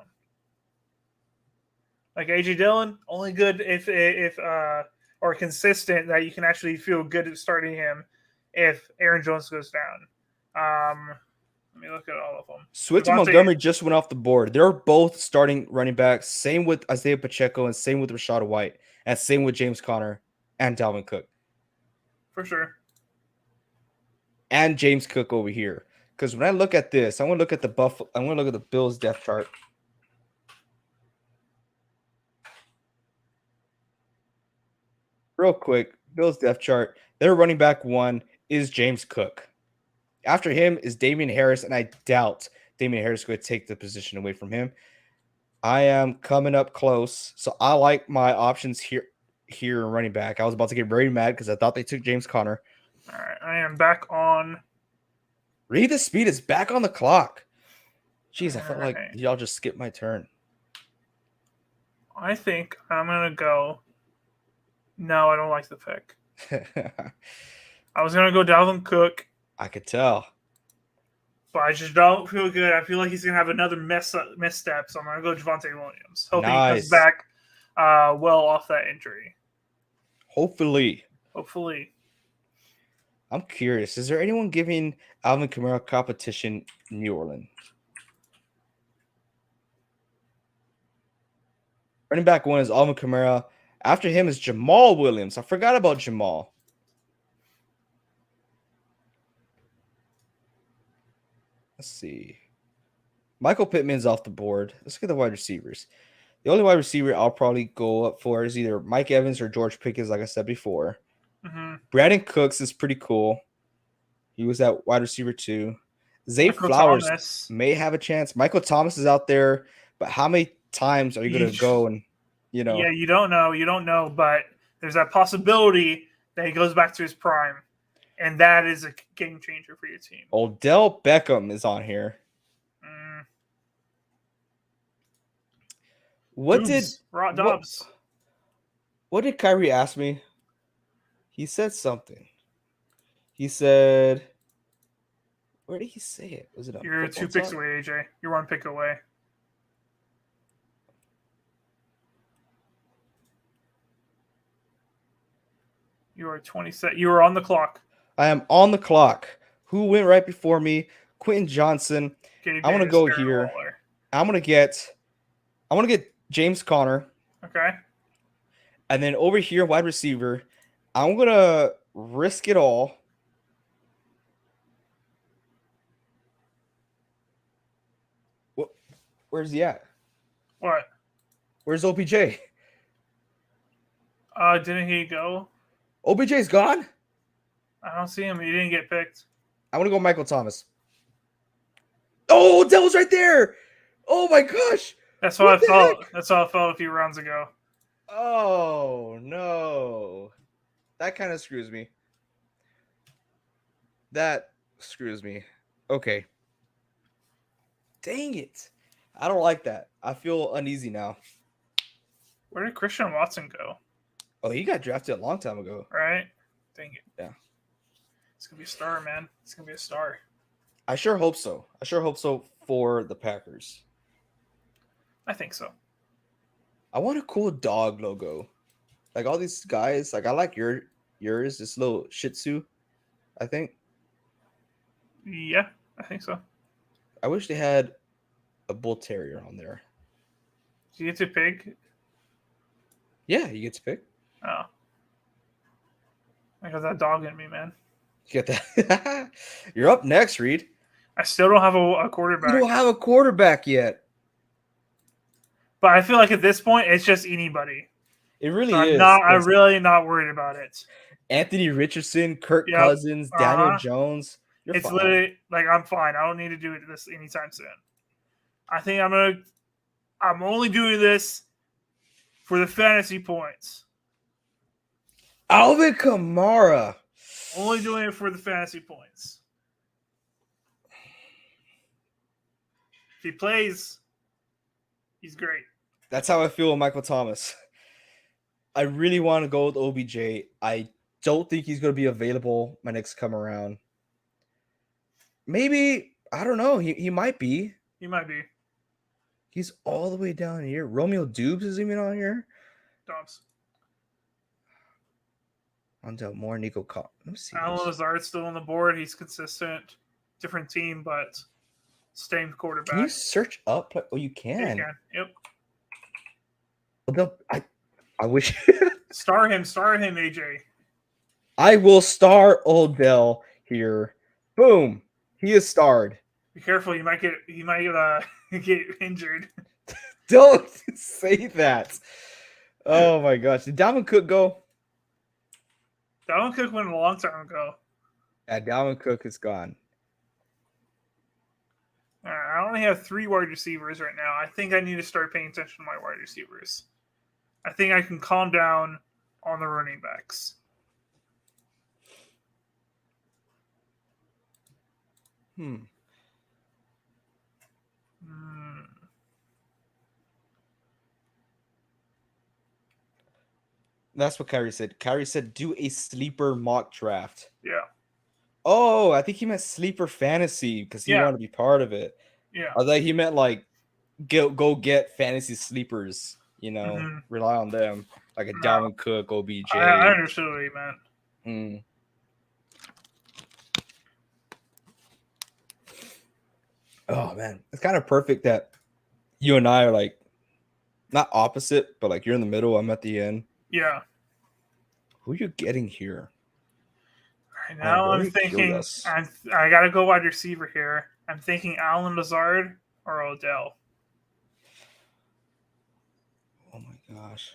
Speaker 2: Like AJ Dillon, only good if or consistent that you can actually feel good at starting him if Aaron Jones goes down. Let me look at all of them.
Speaker 1: Swift and Montgomery just went off the board. They're both starting running backs. Same with Isaiah Pacheco and same with Rashad White and same with James Conner and Dalvin Cook.
Speaker 2: For sure.
Speaker 1: And James Cook over here. Because when I look at this, I want to look at the Bills depth chart. Real quick, Bills depth chart. Their running back one is James Cook. After him is Damian Harris, and I doubt Damian Harris is going to take the position away from him. I am coming up close, so I like my options here in running back. I was about to get very mad because I thought they took James Conner.
Speaker 2: All right, I am back on.
Speaker 1: Read the speed is back on the clock. Jeez, I felt like y'all just skipped my turn.
Speaker 2: I think I'm going to go. No, I don't like the pick. I was going to go Dalvin Cook.
Speaker 1: I could tell.
Speaker 2: But I just don't feel good. I feel like he's going to have another misstep, so I'm going to go Javonte Williams. Hoping he comes back well off that injury.
Speaker 1: Hopefully. I'm curious. Is there anyone giving Alvin Kamara competition in New Orleans? Running back one is Alvin Kamara. After him is Jamal Williams. I forgot about Jamal. Let's see. Michael Pittman's off the board. Let's get the wide receivers. The only wide receiver I'll probably go up for is either Mike Evans or George Pickens, like I said before.
Speaker 2: Mm-hmm.
Speaker 1: Brandon Cooks is pretty cool. He was at wide receiver 2. Zay Flowers may have a chance. Michael Thomas is out there, but how many times are you going to go and,
Speaker 2: Yeah, you don't know, but there's that possibility that he goes back to his prime, and that is a game changer for your team.
Speaker 1: Odell Beckham is on here. What did Kyrie ask me? He said something. He said, where did he say it? Was it?
Speaker 2: You're 2 picks away, AJ. You're 1 pick away. You are 27. You are on the clock.
Speaker 1: I am on the clock. Who went right before me? Quentin Johnson. I want to go here. I want to get James Conner.
Speaker 2: Okay.
Speaker 1: And then over here, wide receiver, I'm going to risk it all. Where's he at?
Speaker 2: What?
Speaker 1: Where's OBJ?
Speaker 2: Didn't he go?
Speaker 1: OBJ's gone?
Speaker 2: I don't see him. He didn't get picked.
Speaker 1: I want to go Michael Thomas. Oh, Odell's right there. Oh my gosh!
Speaker 2: That's how I
Speaker 1: What the
Speaker 2: felt.
Speaker 1: heck?
Speaker 2: That's how I felt a few rounds ago.
Speaker 1: Oh no. That kind of screws me. That screws me. Okay. Dang it. I don't like that. I feel uneasy now.
Speaker 2: Where did Christian Watson go?
Speaker 1: Oh, he got drafted a long time ago.
Speaker 2: Right? Dang it.
Speaker 1: Yeah.
Speaker 2: It's gonna be a star, man. It's gonna be a star.
Speaker 1: I sure hope so. I sure hope so for the Packers.
Speaker 2: I think so.
Speaker 1: I want a cool dog logo. Like all these guys, like I like yours, this little Shih Tzu, I think.
Speaker 2: Yeah, I think so.
Speaker 1: I wish they had a bull terrier on there.
Speaker 2: Do you get to pick?
Speaker 1: Yeah, you get to pick.
Speaker 2: Oh, I got that dog in me, man.
Speaker 1: You get that. You're up next, Reed.
Speaker 2: I still don't have a
Speaker 1: You
Speaker 2: quarterback,
Speaker 1: don't have a quarterback yet.
Speaker 2: but I feel like at this point it's just anybody.
Speaker 1: It
Speaker 2: So
Speaker 1: really
Speaker 2: I'm
Speaker 1: is.
Speaker 2: not. I'm really not worried about it.
Speaker 1: Anthony Richardson, Kirk
Speaker 2: Yep.
Speaker 1: Cousins, Daniel Jones. You're
Speaker 2: It's
Speaker 1: fine.
Speaker 2: literally like I'm fine. I don't need to do this anytime soon. I think I'm only doing this for the fantasy points.
Speaker 1: Alvin Kamara.
Speaker 2: Only doing it for the fantasy points. If he plays, he's great.
Speaker 1: That's how I feel with Michael Thomas. I really want to go with OBJ. I don't think he's going to be available my next come around. Maybe, I don't know. He might be.
Speaker 2: He might be.
Speaker 1: He's all the way down here. Romeo Dubes is even on here.
Speaker 2: Dobbs.
Speaker 1: On to more Nico Let me see.
Speaker 2: Alan Lazard's still on the board. He's consistent. Different team, but same quarterback.
Speaker 1: Can you search up? Oh, you can.
Speaker 2: Yeah, you can.
Speaker 1: Yep. I wish.
Speaker 2: Star him, AJ.
Speaker 1: I will star Odell here. Boom. He is starred.
Speaker 2: Be careful, he might get get injured.
Speaker 1: Don't say that. Oh my gosh. Did Dalvin Cook go?
Speaker 2: Dalvin Cook went a long time ago.
Speaker 1: Yeah, Dalvin Cook is gone.
Speaker 2: I only have 3 wide receivers right now. I think I need to start paying attention to my wide receivers. I think I can calm down on the running backs.
Speaker 1: That's what Kyrie said. Kyrie said, do a sleeper mock draft.
Speaker 2: Yeah.
Speaker 1: Oh, I think he meant sleeper fantasy because he wanted to be part of it.
Speaker 2: Yeah.
Speaker 1: I thought he meant like go get fantasy sleepers, rely on them. Like a Dalvin Cook, OBJ.
Speaker 2: I understood what he meant.
Speaker 1: Oh man, it's kind of perfect that you and I are like not opposite, but like you're in the middle. I'm at the end.
Speaker 2: Yeah.
Speaker 1: Who are you getting here?
Speaker 2: Right now I'm thinking I gotta go wide receiver here. I'm thinking Alan Lazard or Odell.
Speaker 1: Oh my gosh.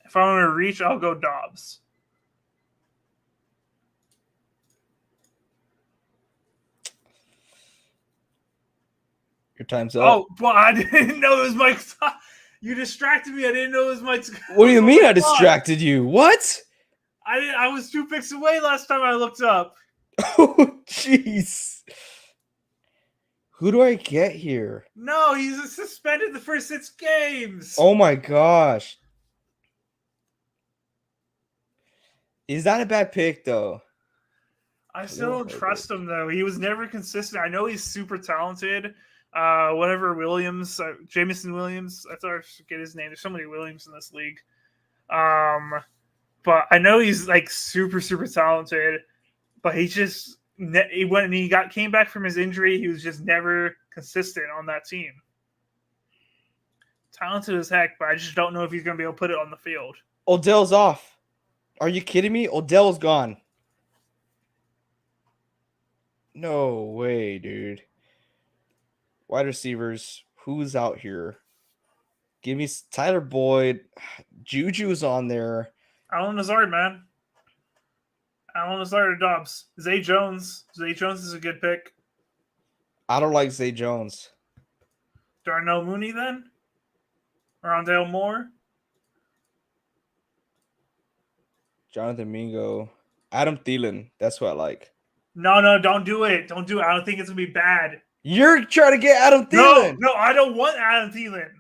Speaker 2: If I want to reach, I'll go Dobbs.
Speaker 1: Your time's up.
Speaker 2: Oh, well, I didn't know it was Mike. You distracted me. I didn't know it was Mike.
Speaker 1: What do you mean I distracted you? What?
Speaker 2: I was 2 picks away last time I looked up.
Speaker 1: Oh, jeez. Who do I get here?
Speaker 2: No, he's suspended the first 6 games.
Speaker 1: Oh my gosh. Is that a bad pick though?
Speaker 2: I still don't trust him though. He was never consistent. I know he's super talented. Whatever Williams, Jameson Williams. I thought I forget his name. There's so many Williams in this league. But I know he's like super talented. But he just when he came back from his injury, he was just never consistent on that team. Talented as heck, but I just don't know if he's going to be able to put it on the field.
Speaker 1: Odell's off. Are you kidding me? Odell's gone. No way, dude. Wide receivers. Who's out here? Give me Tyler Boyd. Juju's on there.
Speaker 2: Alan Lazard, man. Alan Lazard or Dobbs? Zay Jones. Zay Jones is a good pick.
Speaker 1: I don't like Zay Jones.
Speaker 2: Darnell Mooney then? Rondale Moore?
Speaker 1: Jonathan Mingo. Adam Thielen. That's what I like.
Speaker 2: No, don't do it. Don't do it. I don't think it's gonna be bad.
Speaker 1: You're trying to get Adam Thielen.
Speaker 2: No, I don't want Adam Thielen.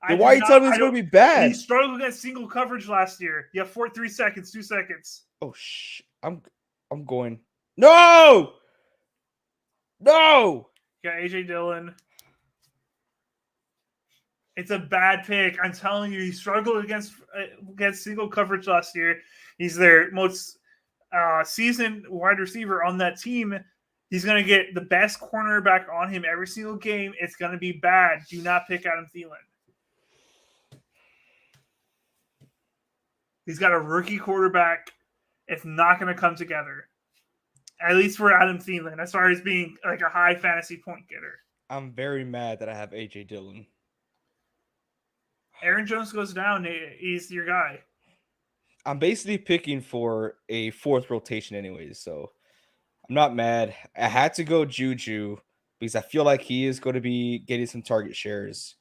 Speaker 1: Then why are you telling me it's going to be bad?
Speaker 2: He struggled against single coverage last year. You have 3 seconds, 2 seconds.
Speaker 1: Oh I'm going. No! No!
Speaker 2: You got AJ Dillon. It's a bad pick. I'm telling you, he struggled against single coverage last year. He's their most seasoned wide receiver on that team. He's going to get the best cornerback on him every single game. It's going to be bad. Do not pick Adam Thielen. He's got a rookie quarterback. It's not going to come together. At least for Adam Thielen, as far as being like a high fantasy point getter.
Speaker 1: I'm very mad that I have AJ Dillon.
Speaker 2: Aaron Jones goes down. He's your guy.
Speaker 1: I'm basically picking for a fourth rotation anyways, so I'm not mad. I had to go Juju because I feel like he is going to be getting some target shares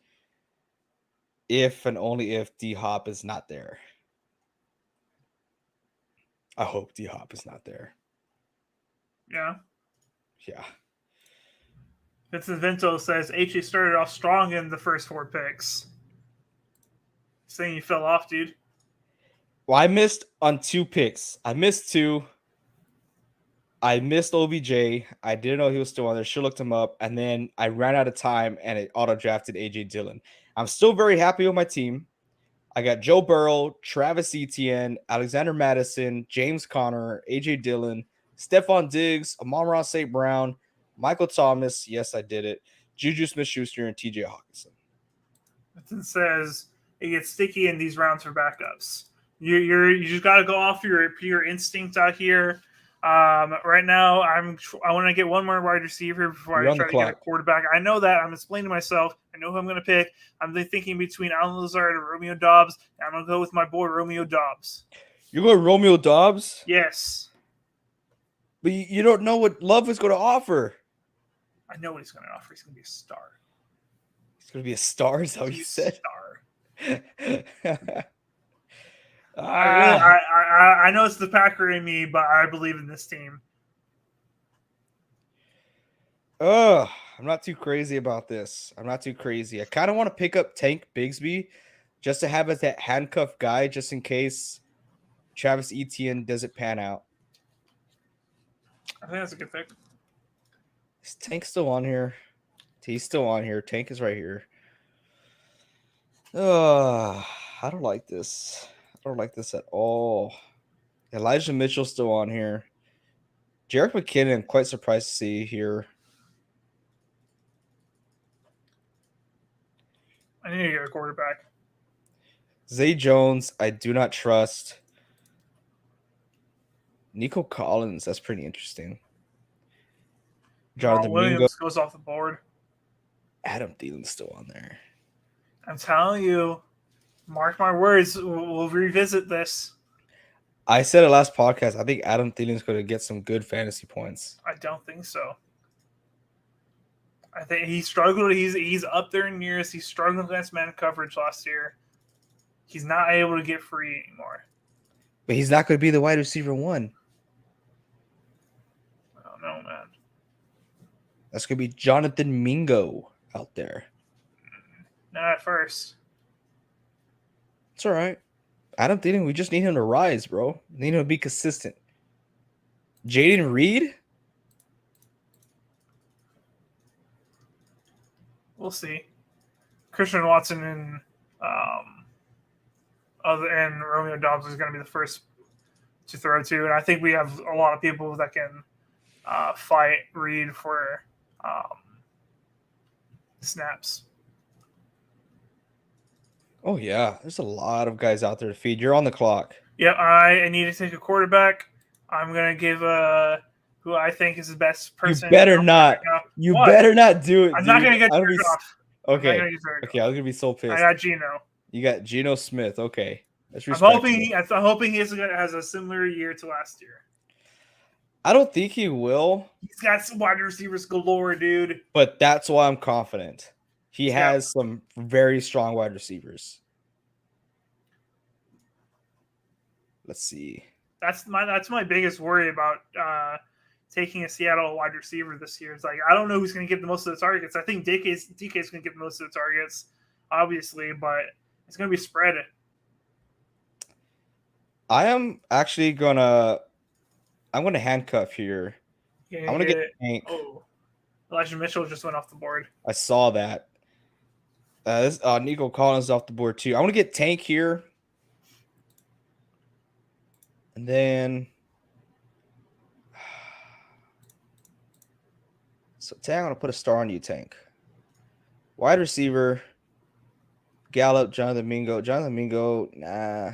Speaker 1: if and only if D-Hop is not there. I hope D-Hop is not there.
Speaker 2: Yeah.
Speaker 1: Yeah.
Speaker 2: Vincent Vinto says HA started off strong in the first 4 picks. Saying you fell off, dude.
Speaker 1: Well, I missed on 2 picks. I missed 2. I missed OBJ. I didn't know he was still on there. Should looked him up. And then I ran out of time and it auto-drafted AJ Dillon. I'm still very happy with my team. I got Joe Burrow, Travis Etienne, Alexander Madison, James Conner, AJ Dillon, Stephon Diggs, Amon-Ra St. Brown, Michael Thomas. Yes, I did it. Juju Smith-Schuster and TJ Hawkinson.
Speaker 2: It says it gets sticky in these rounds for backups. You just got to go off your pure instinct out here. Right now, I want to get one more wide receiver before I try to get a quarterback. I know that. I'm explaining to myself. I know who I'm going to pick. I'm thinking between Alan Lazard and Romeo Doubs. And I'm going to go with my boy Romeo Doubs.
Speaker 1: You're going Romeo Doubs?
Speaker 2: Yes.
Speaker 1: But you don't know what Love is going to offer.
Speaker 2: I know what he's going to offer. He's going to be a star.
Speaker 1: He's going to be a star? Is that what you said?
Speaker 2: Star. I know it's the Packer in me, but I believe in this team.
Speaker 1: I'm not too crazy about this. I'm not too crazy. I kind of want to pick up Tank Bigsby just to have as that handcuff guy just in case Travis Etienne doesn't pan out.
Speaker 2: I think that's a good pick.
Speaker 1: Is Tank still on here? He's still on here. Tank is right here. I don't like this. I don't like this at all. Elijah Mitchell's still on here. Jerick McKinnon, I'm quite surprised to see here.
Speaker 2: I need to get a quarterback.
Speaker 1: Zay Jones, I do not trust. Nico Collins, that's pretty interesting.
Speaker 2: Jonathan Williams goes off the board.
Speaker 1: Adam Thielen's still on there.
Speaker 2: I'm telling you, mark my words, we'll revisit this.
Speaker 1: I said it last podcast. I think Adam Thielen's going to get some good fantasy points.
Speaker 2: I don't think so. I think he struggled. He's up there in years. He struggled against man coverage last year. He's not able to get free anymore.
Speaker 1: But he's not going to be the wide receiver 1.
Speaker 2: I don't know, man.
Speaker 1: That's going to be Jonathan Mingo out there.
Speaker 2: Not at first.
Speaker 1: It's all right. Adam Thielen, we just need him to rise, bro. We need him to be consistent. Jaden Reed?
Speaker 2: We'll see. Christian Watson and Romeo Doubs is going to be the first to throw to, and I think we have a lot of people that can fight Reed for snaps.
Speaker 1: Oh, yeah. There's a lot of guys out there to feed. You're on the clock.
Speaker 2: Yeah, I need to take a quarterback. I'm going to give who I think is the best person.
Speaker 1: You better not. You better not do it,
Speaker 2: I'm not going to get turned off.
Speaker 1: Okay. Okay, I was going to be so pissed.
Speaker 2: I got Geno.
Speaker 1: You got Geno Smith. Okay.
Speaker 2: I'm hoping he has a similar year to last year.
Speaker 1: I don't think he will,
Speaker 2: He's got some wide receivers galore, dude.
Speaker 1: but that's why I'm confident. He
Speaker 2: He's got.
Speaker 1: has some very strong wide receivers. Let's see.
Speaker 2: That's my biggest worry about taking a Seattle wide receiver this year. It's like I don't know who's going to get the most of the targets. I think DK's going to get most of the targets, obviously, but it's going to be spread.
Speaker 1: I am actually I'm gonna handcuff here. I'm gonna get Tank.
Speaker 2: Oh, Elijah Mitchell just went off the board.
Speaker 1: I saw that. This Nico Collins off the board too. I want to get Tank here, and then so Tank. I'm gonna put a star on you, Tank. Wide receiver, Gallup, Jonathan Mingo. Jonathan Mingo, nah.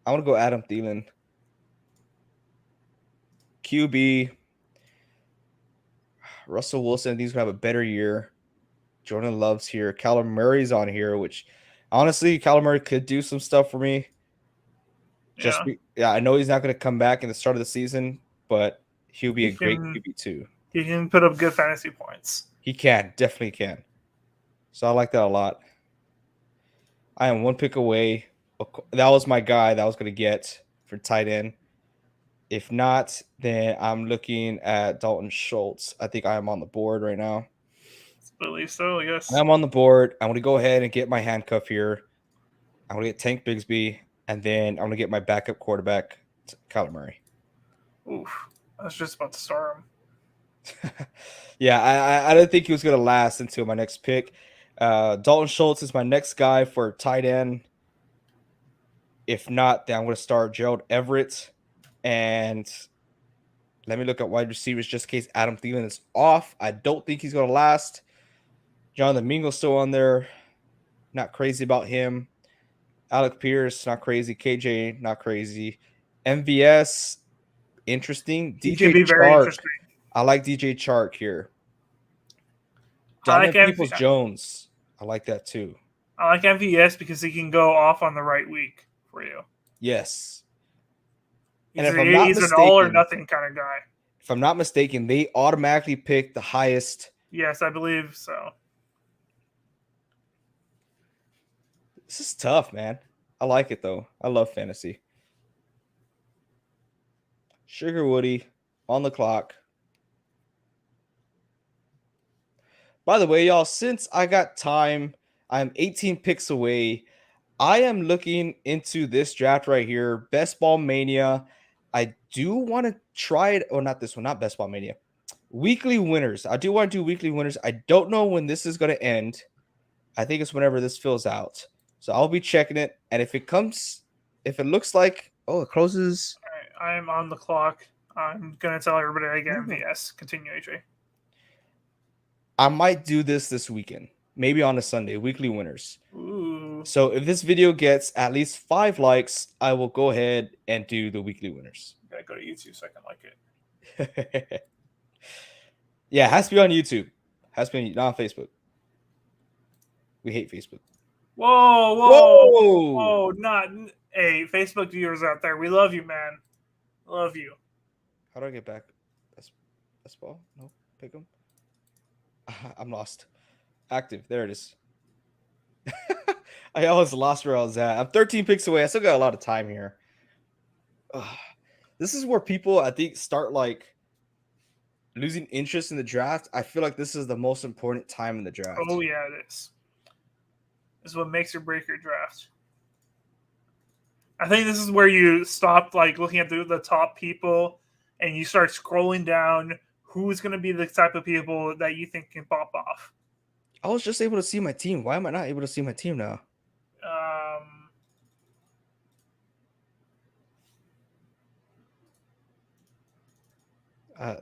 Speaker 1: I want to go Adam Thielen. QB, Russell Wilson. These gonna have a better year. Jordan Love's here. Kyler Murray's on here, which honestly, Kyler Murray could do some stuff for me. I know he's not going to come back in the start of the season, but he'll be a great QB too.
Speaker 2: He can put up good fantasy points.
Speaker 1: He definitely can. So I like that a lot. I am one pick away. That was my guy that I was going to get for tight end. If not, then I'm looking at Dalton Schultz. I think I am on the board right now.
Speaker 2: I believe so, yes.
Speaker 1: I'm on the board. I want to go ahead and get my handcuff here. I want to get Tank Bigsby, and then I'm going to get my backup quarterback, Kyler Murray.
Speaker 2: Oof. I was just about to start him.
Speaker 1: Yeah, I didn't think he was going to last until my next pick. Dalton Schultz is my next guy for tight end. If not, then I'm going to start Gerald Everett. And let me look at wide receivers just in case Adam Thielen is off. I don't think he's going to last. Jonathan Mingo's still on there. Not crazy about him. Alec Pierce, not crazy. KJ, not crazy. MVS, interesting. DJ Chark. I like DJ Chark here. Donovan Peoples-Jones. I like that too.
Speaker 2: I like MVS because he can go off on the right week for you.
Speaker 1: Yes.
Speaker 2: And if I'm not mistaken, an all or nothing kind of guy.
Speaker 1: If I'm not mistaken, they automatically pick the highest.
Speaker 2: Yes, I believe so.
Speaker 1: This is tough, man. I like it though. I love fantasy. Sugar Woody on the clock. By the way, y'all, since I got time, I'm 18 picks away. I am looking into this draft right here, Best Ball Mania. I do want to try it. Oh, not this one, not Best Ball Mania. Weekly winners. I do want to do weekly winners. I don't know when this is going to end. I think it's whenever this fills out. So I'll be checking it. And if it looks like, it closes.
Speaker 2: All right, I'm on the clock. I'm going to tell everybody again, MVS. Continue, AJ.
Speaker 1: I might do this weekend. Maybe on a Sunday, weekly winners.
Speaker 2: Ooh.
Speaker 1: So if this video gets at least 5 likes, I will go ahead and do the weekly winners.
Speaker 2: Gotta go to YouTube so I can like it.
Speaker 1: Yeah, it has to be on YouTube. Has to be not on Facebook. We hate Facebook.
Speaker 2: Whoa! Not hey, Facebook viewers out there. We love you, man. Love you.
Speaker 1: How do I get back? Best ball? No, pick them. I'm lost. Active. There it is. I always lost where I was at. I'm 13 picks away. I still got a lot of time here. This is where people, I think, start like losing interest in the draft. I feel like this is the most important time in the draft.
Speaker 2: Oh, yeah, it is. This is what makes or break your draft. I think this is where you stop like looking at the top people and you start scrolling down who's going to be the type of people that you think can pop off.
Speaker 1: I was just able to see my team. Why am I not able to see my team now?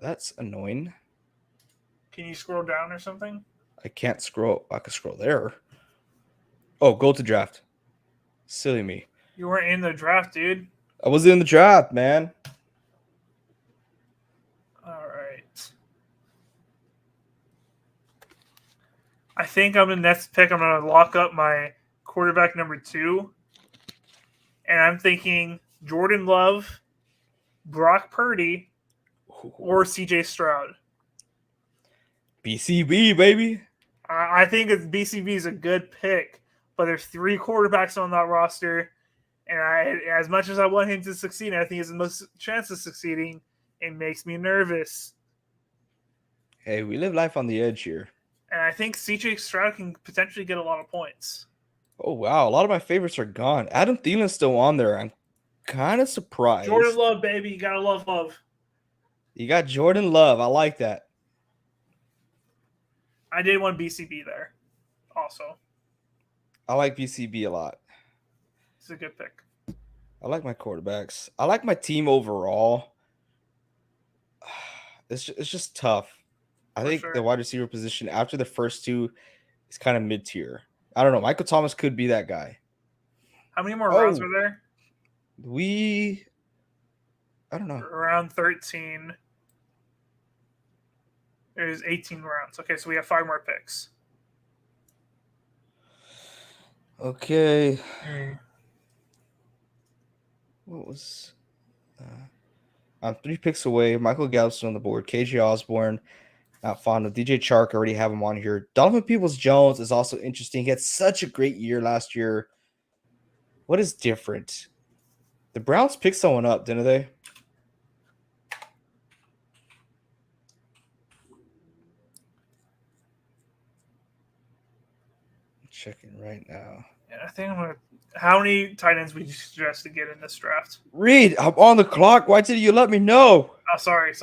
Speaker 1: That's annoying.
Speaker 2: Can you scroll down or something?
Speaker 1: I can't scroll. I can scroll there. Oh, go to draft. Silly me.
Speaker 2: You weren't in the draft, dude.
Speaker 1: I was in the draft, man.
Speaker 2: All right. I think I'm the next pick. I'm going to lock up my quarterback number 2. And I'm thinking Jordan Love, Brock Purdy, or CJ Stroud.
Speaker 1: BCB, baby.
Speaker 2: I think BCB is a good pick, but there's 3 quarterbacks on that roster, and as much as I want him to succeed, I think he has the most chance of succeeding. It makes me nervous.
Speaker 1: Hey, we live life on the edge here.
Speaker 2: And I think CJ Stroud can potentially get a lot of points.
Speaker 1: Oh wow, a lot of my favorites are gone. Adam Thielen's still on there. I'm kind of
Speaker 2: Jordan
Speaker 1: surprised.
Speaker 2: Love, baby, you gotta love Love.
Speaker 1: You got Jordan Love. I like that.
Speaker 2: I did want BCB there, also.
Speaker 1: I like BCB a lot.
Speaker 2: It's a good pick.
Speaker 1: I like my quarterbacks. I like my team overall. It's just tough. I
Speaker 2: For
Speaker 1: think
Speaker 2: sure.
Speaker 1: the wide receiver position after the first two is kind of mid tier. I don't know. Michael Thomas could be that guy.
Speaker 2: How many more rounds
Speaker 1: Oh,
Speaker 2: are there?
Speaker 1: I don't know.
Speaker 2: Around 13. There's 18 rounds. Okay, so we have 5 more picks.
Speaker 1: Okay. What was? I'm 3 picks away. Michael Gallup's on the board. KJ Osborne, not fond of. DJ Chark, already have him on here. Donovan Peoples-Jones is also interesting. He had such a great year last year. What is different? The Browns picked someone up, didn't they? I'm checking right now.
Speaker 2: Yeah, I think I'm gonna. How many tight ends would you suggest to get in this draft?
Speaker 1: Reed, I'm on the clock. Why didn't you let me know?
Speaker 2: Oh, sorry.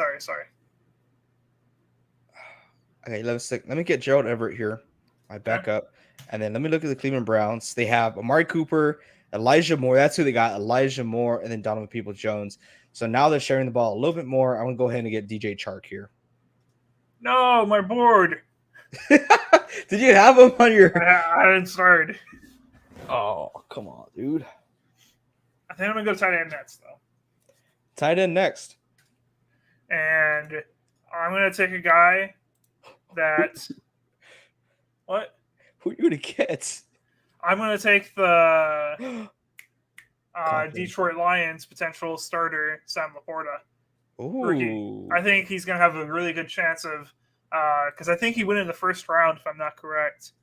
Speaker 1: Okay, let me get Gerald Everett here, my backup, and then let me look at the Cleveland Browns. They have Amari Cooper, Elijah Moore. That's who they got. Elijah Moore, and then Donovan Peoples-Jones. So now they're sharing the ball a little bit more. I'm gonna go ahead and get DJ Chark here.
Speaker 2: No, my board.
Speaker 1: Did you have him on your?
Speaker 2: I didn't start.
Speaker 1: Oh, come on, dude.
Speaker 2: I think I'm gonna go tight end next though,
Speaker 1: Tight end next.
Speaker 2: and I'm gonna take a guy that. What?
Speaker 1: Who are you gonna get?
Speaker 2: I'm gonna take the
Speaker 1: Conklin.
Speaker 2: Detroit Lions potential starter Sam Laporta. Rookie.
Speaker 1: Ooh.
Speaker 2: I think he's gonna have a really good chance of because I think he went in the first round if I'm not correct,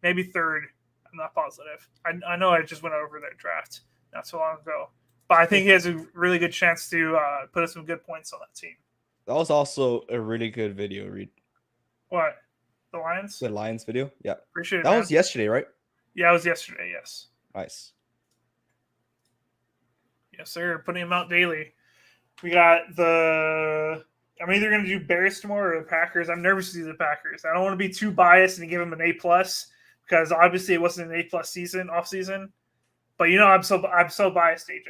Speaker 2: maybe third. I'm not positive. I know I just went over that draft not so long ago, but I think he has a really good chance to put us some good points on that team.
Speaker 1: That was also a really good video, Reed.
Speaker 2: What? The Lions?
Speaker 1: The Lions video? Yeah.
Speaker 2: Appreciate it,
Speaker 1: That
Speaker 2: man.
Speaker 1: was yesterday, right?
Speaker 2: Yeah, it was yesterday, yes.
Speaker 1: Nice.
Speaker 2: Yes, sir. Putting him out daily. We got I'm either going to do Bears tomorrow or the Packers. I'm nervous to do the Packers. I don't want to be too biased and give them an A+, because obviously it wasn't an A+ season, off season. But I'm so biased, AJ.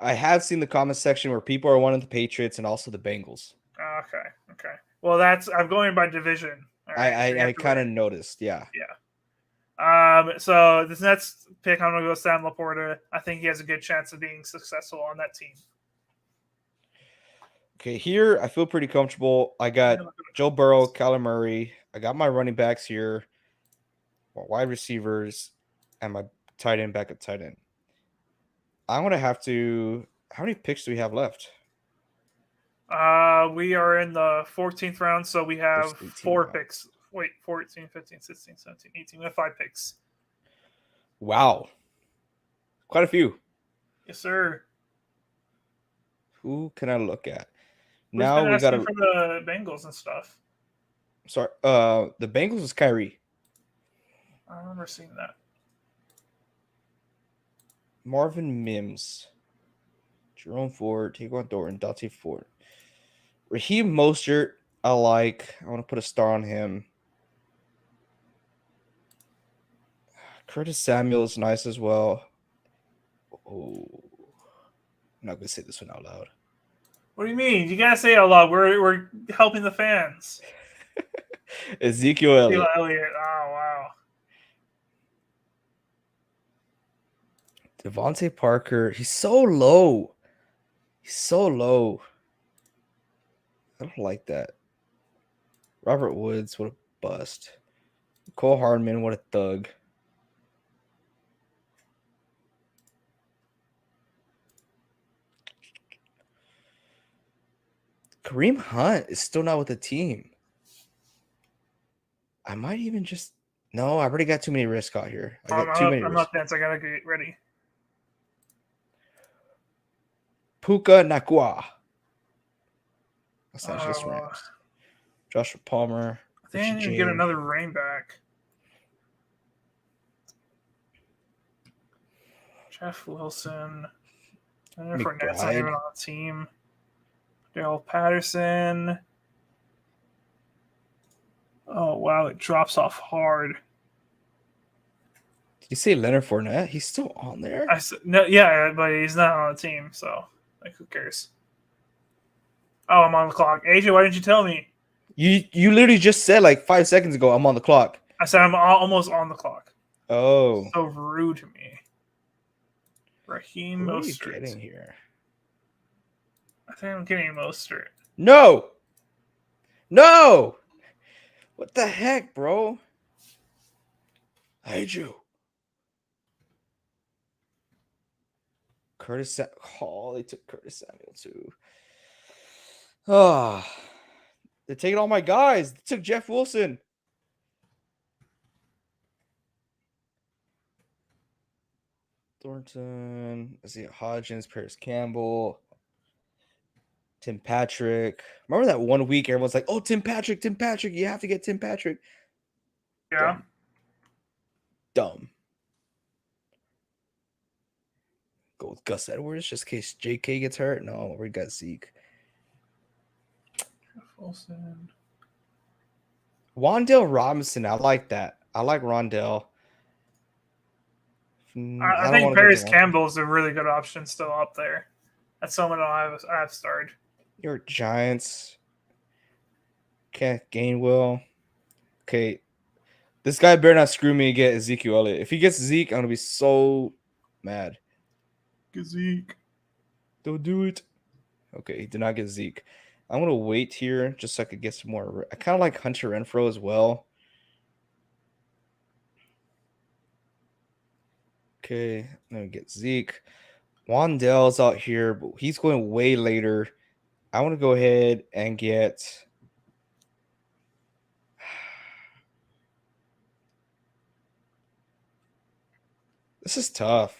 Speaker 1: I have seen the comment section where people are wanting the Patriots and also the Bengals.
Speaker 2: Okay. Well, I'm going by division. All right,
Speaker 1: I kind of noticed, yeah.
Speaker 2: So this next pick, I'm going to go Sam Laporta. I think he has a good chance of being successful on that team.
Speaker 1: Okay, here I feel pretty comfortable. I got Joe Burrow, Kyler Murray. I got my running backs here, my wide receivers, and my tight end back at tight end. I'm going to have to – how many picks do we have left?
Speaker 2: We are in the 14th round, so we have 4 picks. Wait, 14, 15, 16, 17, 18. We have 5 picks.
Speaker 1: Wow. Quite a few.
Speaker 2: Yes, sir.
Speaker 1: Who can I look at?
Speaker 2: Who's
Speaker 1: now we got
Speaker 2: for the Bengals and stuff.
Speaker 1: Sorry, the Bengals was Kyrie.
Speaker 2: I remember seeing that.
Speaker 1: Marvin Mims, Jerome Ford, Taquan Thornton, Dante Ford, Raheem Mostert. I want to put a star on him. Curtis Samuel is nice as well. Oh, I'm not gonna say this one out loud.
Speaker 2: What do you mean? You gotta say it out loud. We're helping the fans.
Speaker 1: Ezekiel Elliott.
Speaker 2: Oh wow.
Speaker 1: Devontae Parker. He's so low. I don't like that. Robert Woods, what a bust. Cole Hardman, what a thug. Kareem Hunt is still not with the team. I might even just no. I already got too many risks out here. I got too many
Speaker 2: I'm
Speaker 1: risks.
Speaker 2: up Fantsy. I gotta get ready.
Speaker 1: Puka Nakua. That's not just
Speaker 2: Oh,
Speaker 1: Rams. Joshua Palmer.
Speaker 2: they
Speaker 1: Richie
Speaker 2: didn't even get
Speaker 1: James.
Speaker 2: another running back. Jeff Wilson. Fournette's not even
Speaker 1: McBride.
Speaker 2: on the team. Daryl Patterson. Oh wow, it drops off hard.
Speaker 1: Did you say Leonard Fournette? He's still on there?
Speaker 2: No, yeah, but he's not on the team, so like, who cares? Oh, I'm on the clock. AJ, why didn't you tell me?
Speaker 1: You literally just said like 5 seconds ago I'm on the clock.
Speaker 2: I said I'm almost on the clock.
Speaker 1: Oh.
Speaker 2: So rude to me. Raheem
Speaker 1: Who are you
Speaker 2: Mostert.
Speaker 1: getting here?
Speaker 2: I think I'm getting Mostert.
Speaker 1: No. No. What the heck, bro? I hate you. Oh, they took Curtis Samuel too. Oh, they're taking all my guys. They took Jeff Wilson. Thornton, Isaiah Hodgins, Paris Campbell, Tim Patrick. Remember that one week everyone's like, oh, Tim Patrick, you have to get Tim Patrick.
Speaker 2: Yeah.
Speaker 1: Dumb. Go with Gus Edwards just in case JK gets hurt. No, we got Zeke.
Speaker 2: Wilson.
Speaker 1: Wandale Robinson, I like that. I like Rondell.
Speaker 2: I think Paris Campbell is a really good option still up there. That's someone I have starred.
Speaker 1: Your Giants. Kenneth Gainwell. Okay. This guy better not screw me and get Ezekiel Elliott. If he gets Zeke, I'm going to be so mad.
Speaker 2: Get Zeke.
Speaker 1: Don't do it. Okay, he did not get Zeke. I'm going to wait here just so I could get some more. I kind of like Hunter Renfrow as well. Okay, let me get Zeke. Wandell's out here, but he's going way later. I want to go ahead and get. This is tough.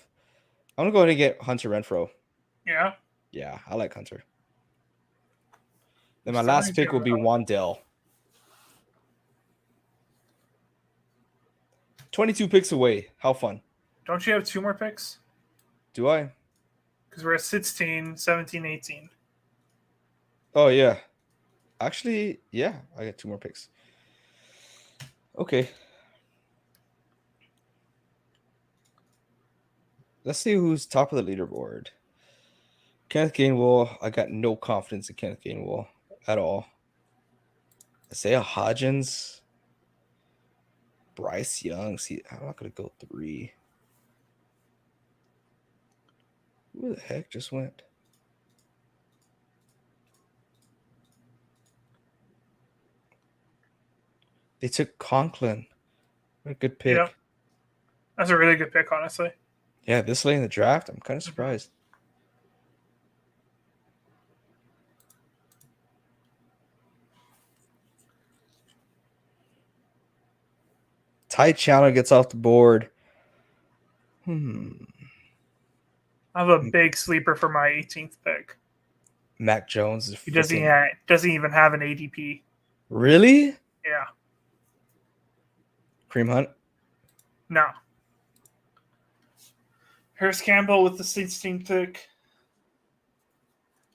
Speaker 1: I'm going to go ahead and get Hunter Renfrow.
Speaker 2: Yeah?
Speaker 1: Yeah, I like Hunter. Then my last pick will be Wandell. 22 picks away. How fun.
Speaker 2: Don't you have 2 more picks?
Speaker 1: Do I?
Speaker 2: Because we're at 16, 17, 18.
Speaker 1: Oh, yeah. Actually, yeah, I got 2 more picks. Okay. Let's see who's top of the leaderboard. Kenneth Gainwell. I got no confidence in Kenneth Gainwell at all. Isaiah Hodgins. Bryce Young. See, I'm not going to go 3. Who the heck just went? They took Conklin. What a good pick.
Speaker 2: Yep. That's a really good pick, honestly.
Speaker 1: Yeah, this late in the draft, I'm kind of surprised. Ty Chandler gets off the board.
Speaker 2: I have a big sleeper for my 18th pick.
Speaker 1: Mac Jones is
Speaker 2: He doesn't even have an ADP.
Speaker 1: Really?
Speaker 2: Yeah.
Speaker 1: Kareem Hunt?
Speaker 2: No. Paris Campbell with the 16th pick.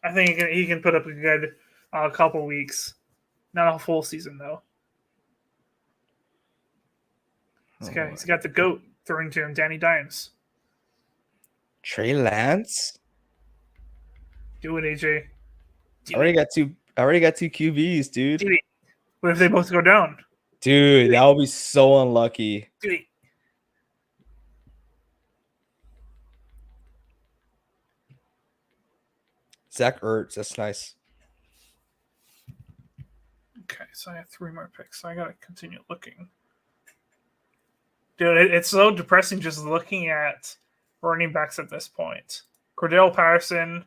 Speaker 2: I think he can put up a good couple weeks. Not a full season, though. He's got the GOAT throwing to him, Danny Dimes.
Speaker 1: Trey Lance?
Speaker 2: Do it, AJ.
Speaker 1: I already got two QBs, dude.
Speaker 2: Do it. What if they both go down?
Speaker 1: Dude, that would be so unlucky.
Speaker 2: Do it.
Speaker 1: Zach Ertz, that's nice.
Speaker 2: Okay, so I have 3 more picks. So I gotta continue looking. Dude, it's so depressing just looking at running backs at this point. Cordell Patterson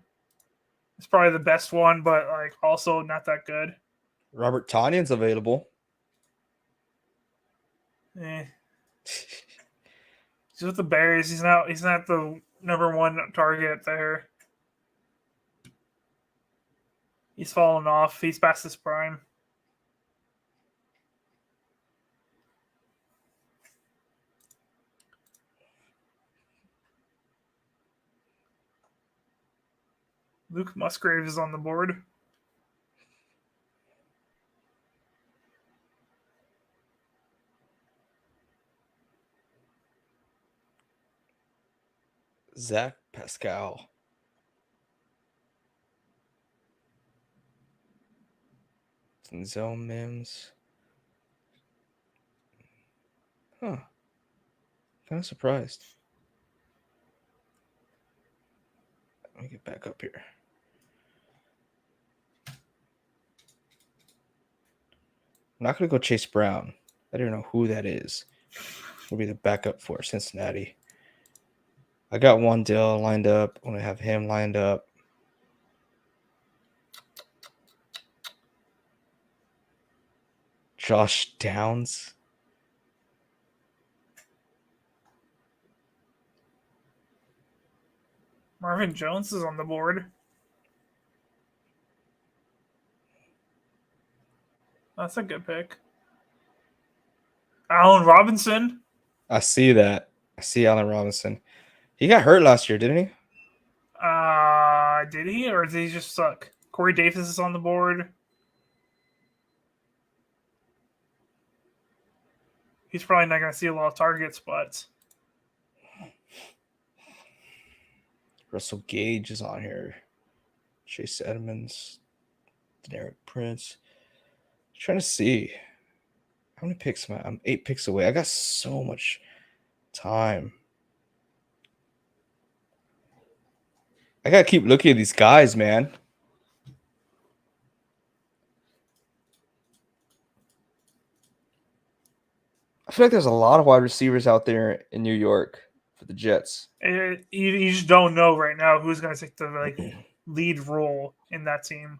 Speaker 2: It's probably the best one, but like also not that good.
Speaker 1: Robert Tanyan's available.
Speaker 2: Eh. He's with the Bears. He's not the number one target there. He's fallen off. He's past his prime. Luke Musgrave is on the board.
Speaker 1: Zach Pascal. Denzel Mims. Huh. Kind of surprised. Let me get back up here. I'm not going to go Chase Brown. I don't know who that is. Will be the backup for Cincinnati. I got Wandale lined up. I'm going to have him lined up. Josh Downs.
Speaker 2: Marvin Jones is on the board. That's a good pick. Allen Robinson.
Speaker 1: I see that. I see Allen Robinson. He got hurt last year, didn't he?
Speaker 2: Did he? Or did he just suck? Corey Davis is on the board. He's probably not going to see a lot of targets, but
Speaker 1: Russell Gage is on here. Chase Edmonds. Deneric Prince. Trying to see. How many picks am I? I'm 8 picks away. I got so much time. I got to keep looking at these guys, man. I feel like there's a lot of wide receivers out there in New York for the Jets.
Speaker 2: You just don't know right now who's going to take the lead role in that team.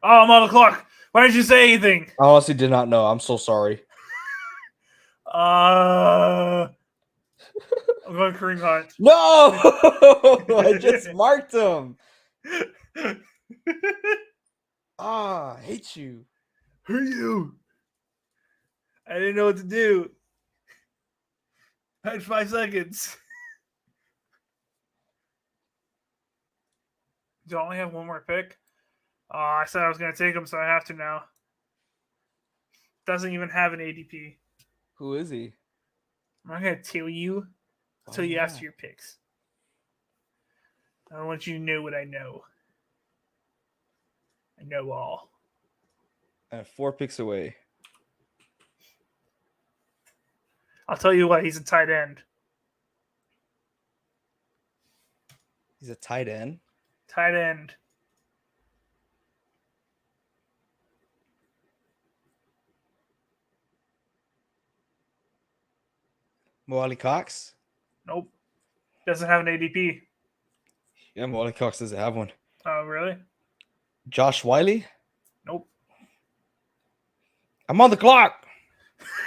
Speaker 2: Oh, I'm on the clock. Why didn't you say anything?
Speaker 1: I honestly did not know. I'm so sorry.
Speaker 2: I'm going Kareem Hunt.
Speaker 1: No! I just marked him. I hate you.
Speaker 2: Who are you? I didn't know what to do. I had 5 seconds. Do I only have one more pick? I said I was going to take him, so I have to now. Doesn't even have an ADP.
Speaker 1: Who is he?
Speaker 2: I'm not going to tell you until you ask your picks. I don't want you to know what I know. I know all.
Speaker 1: I have 4 picks away.
Speaker 2: I'll tell you what, he's a tight end.
Speaker 1: He's a tight end?
Speaker 2: Tight end.
Speaker 1: Moali Cox?
Speaker 2: Nope. Doesn't have an ADP.
Speaker 1: Yeah, Moali Cox doesn't have one.
Speaker 2: Oh, really?
Speaker 1: Josh Wiley?
Speaker 2: Nope.
Speaker 1: I'm on the clock.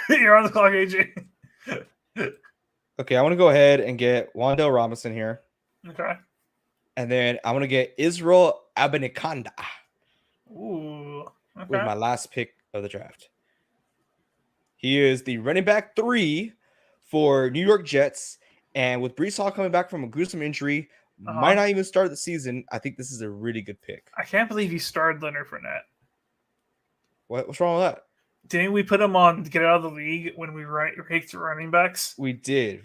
Speaker 2: You're on the clock, AJ.
Speaker 1: Okay, I want to go ahead and get Wandale Robinson here.
Speaker 2: Okay.
Speaker 1: And then I want to get Israel Abanikanda.
Speaker 2: Ooh. Okay.
Speaker 1: With my last pick of the draft. He is the running back 3 for New York Jets. And with Breece Hall coming back from a gruesome injury, might not even start the season, I think this is a really good pick.
Speaker 2: I can't believe you started Leonard Fournette.
Speaker 1: What's wrong with that?
Speaker 2: Didn't we put him on to get out of the league when we picked running backs?
Speaker 1: We did,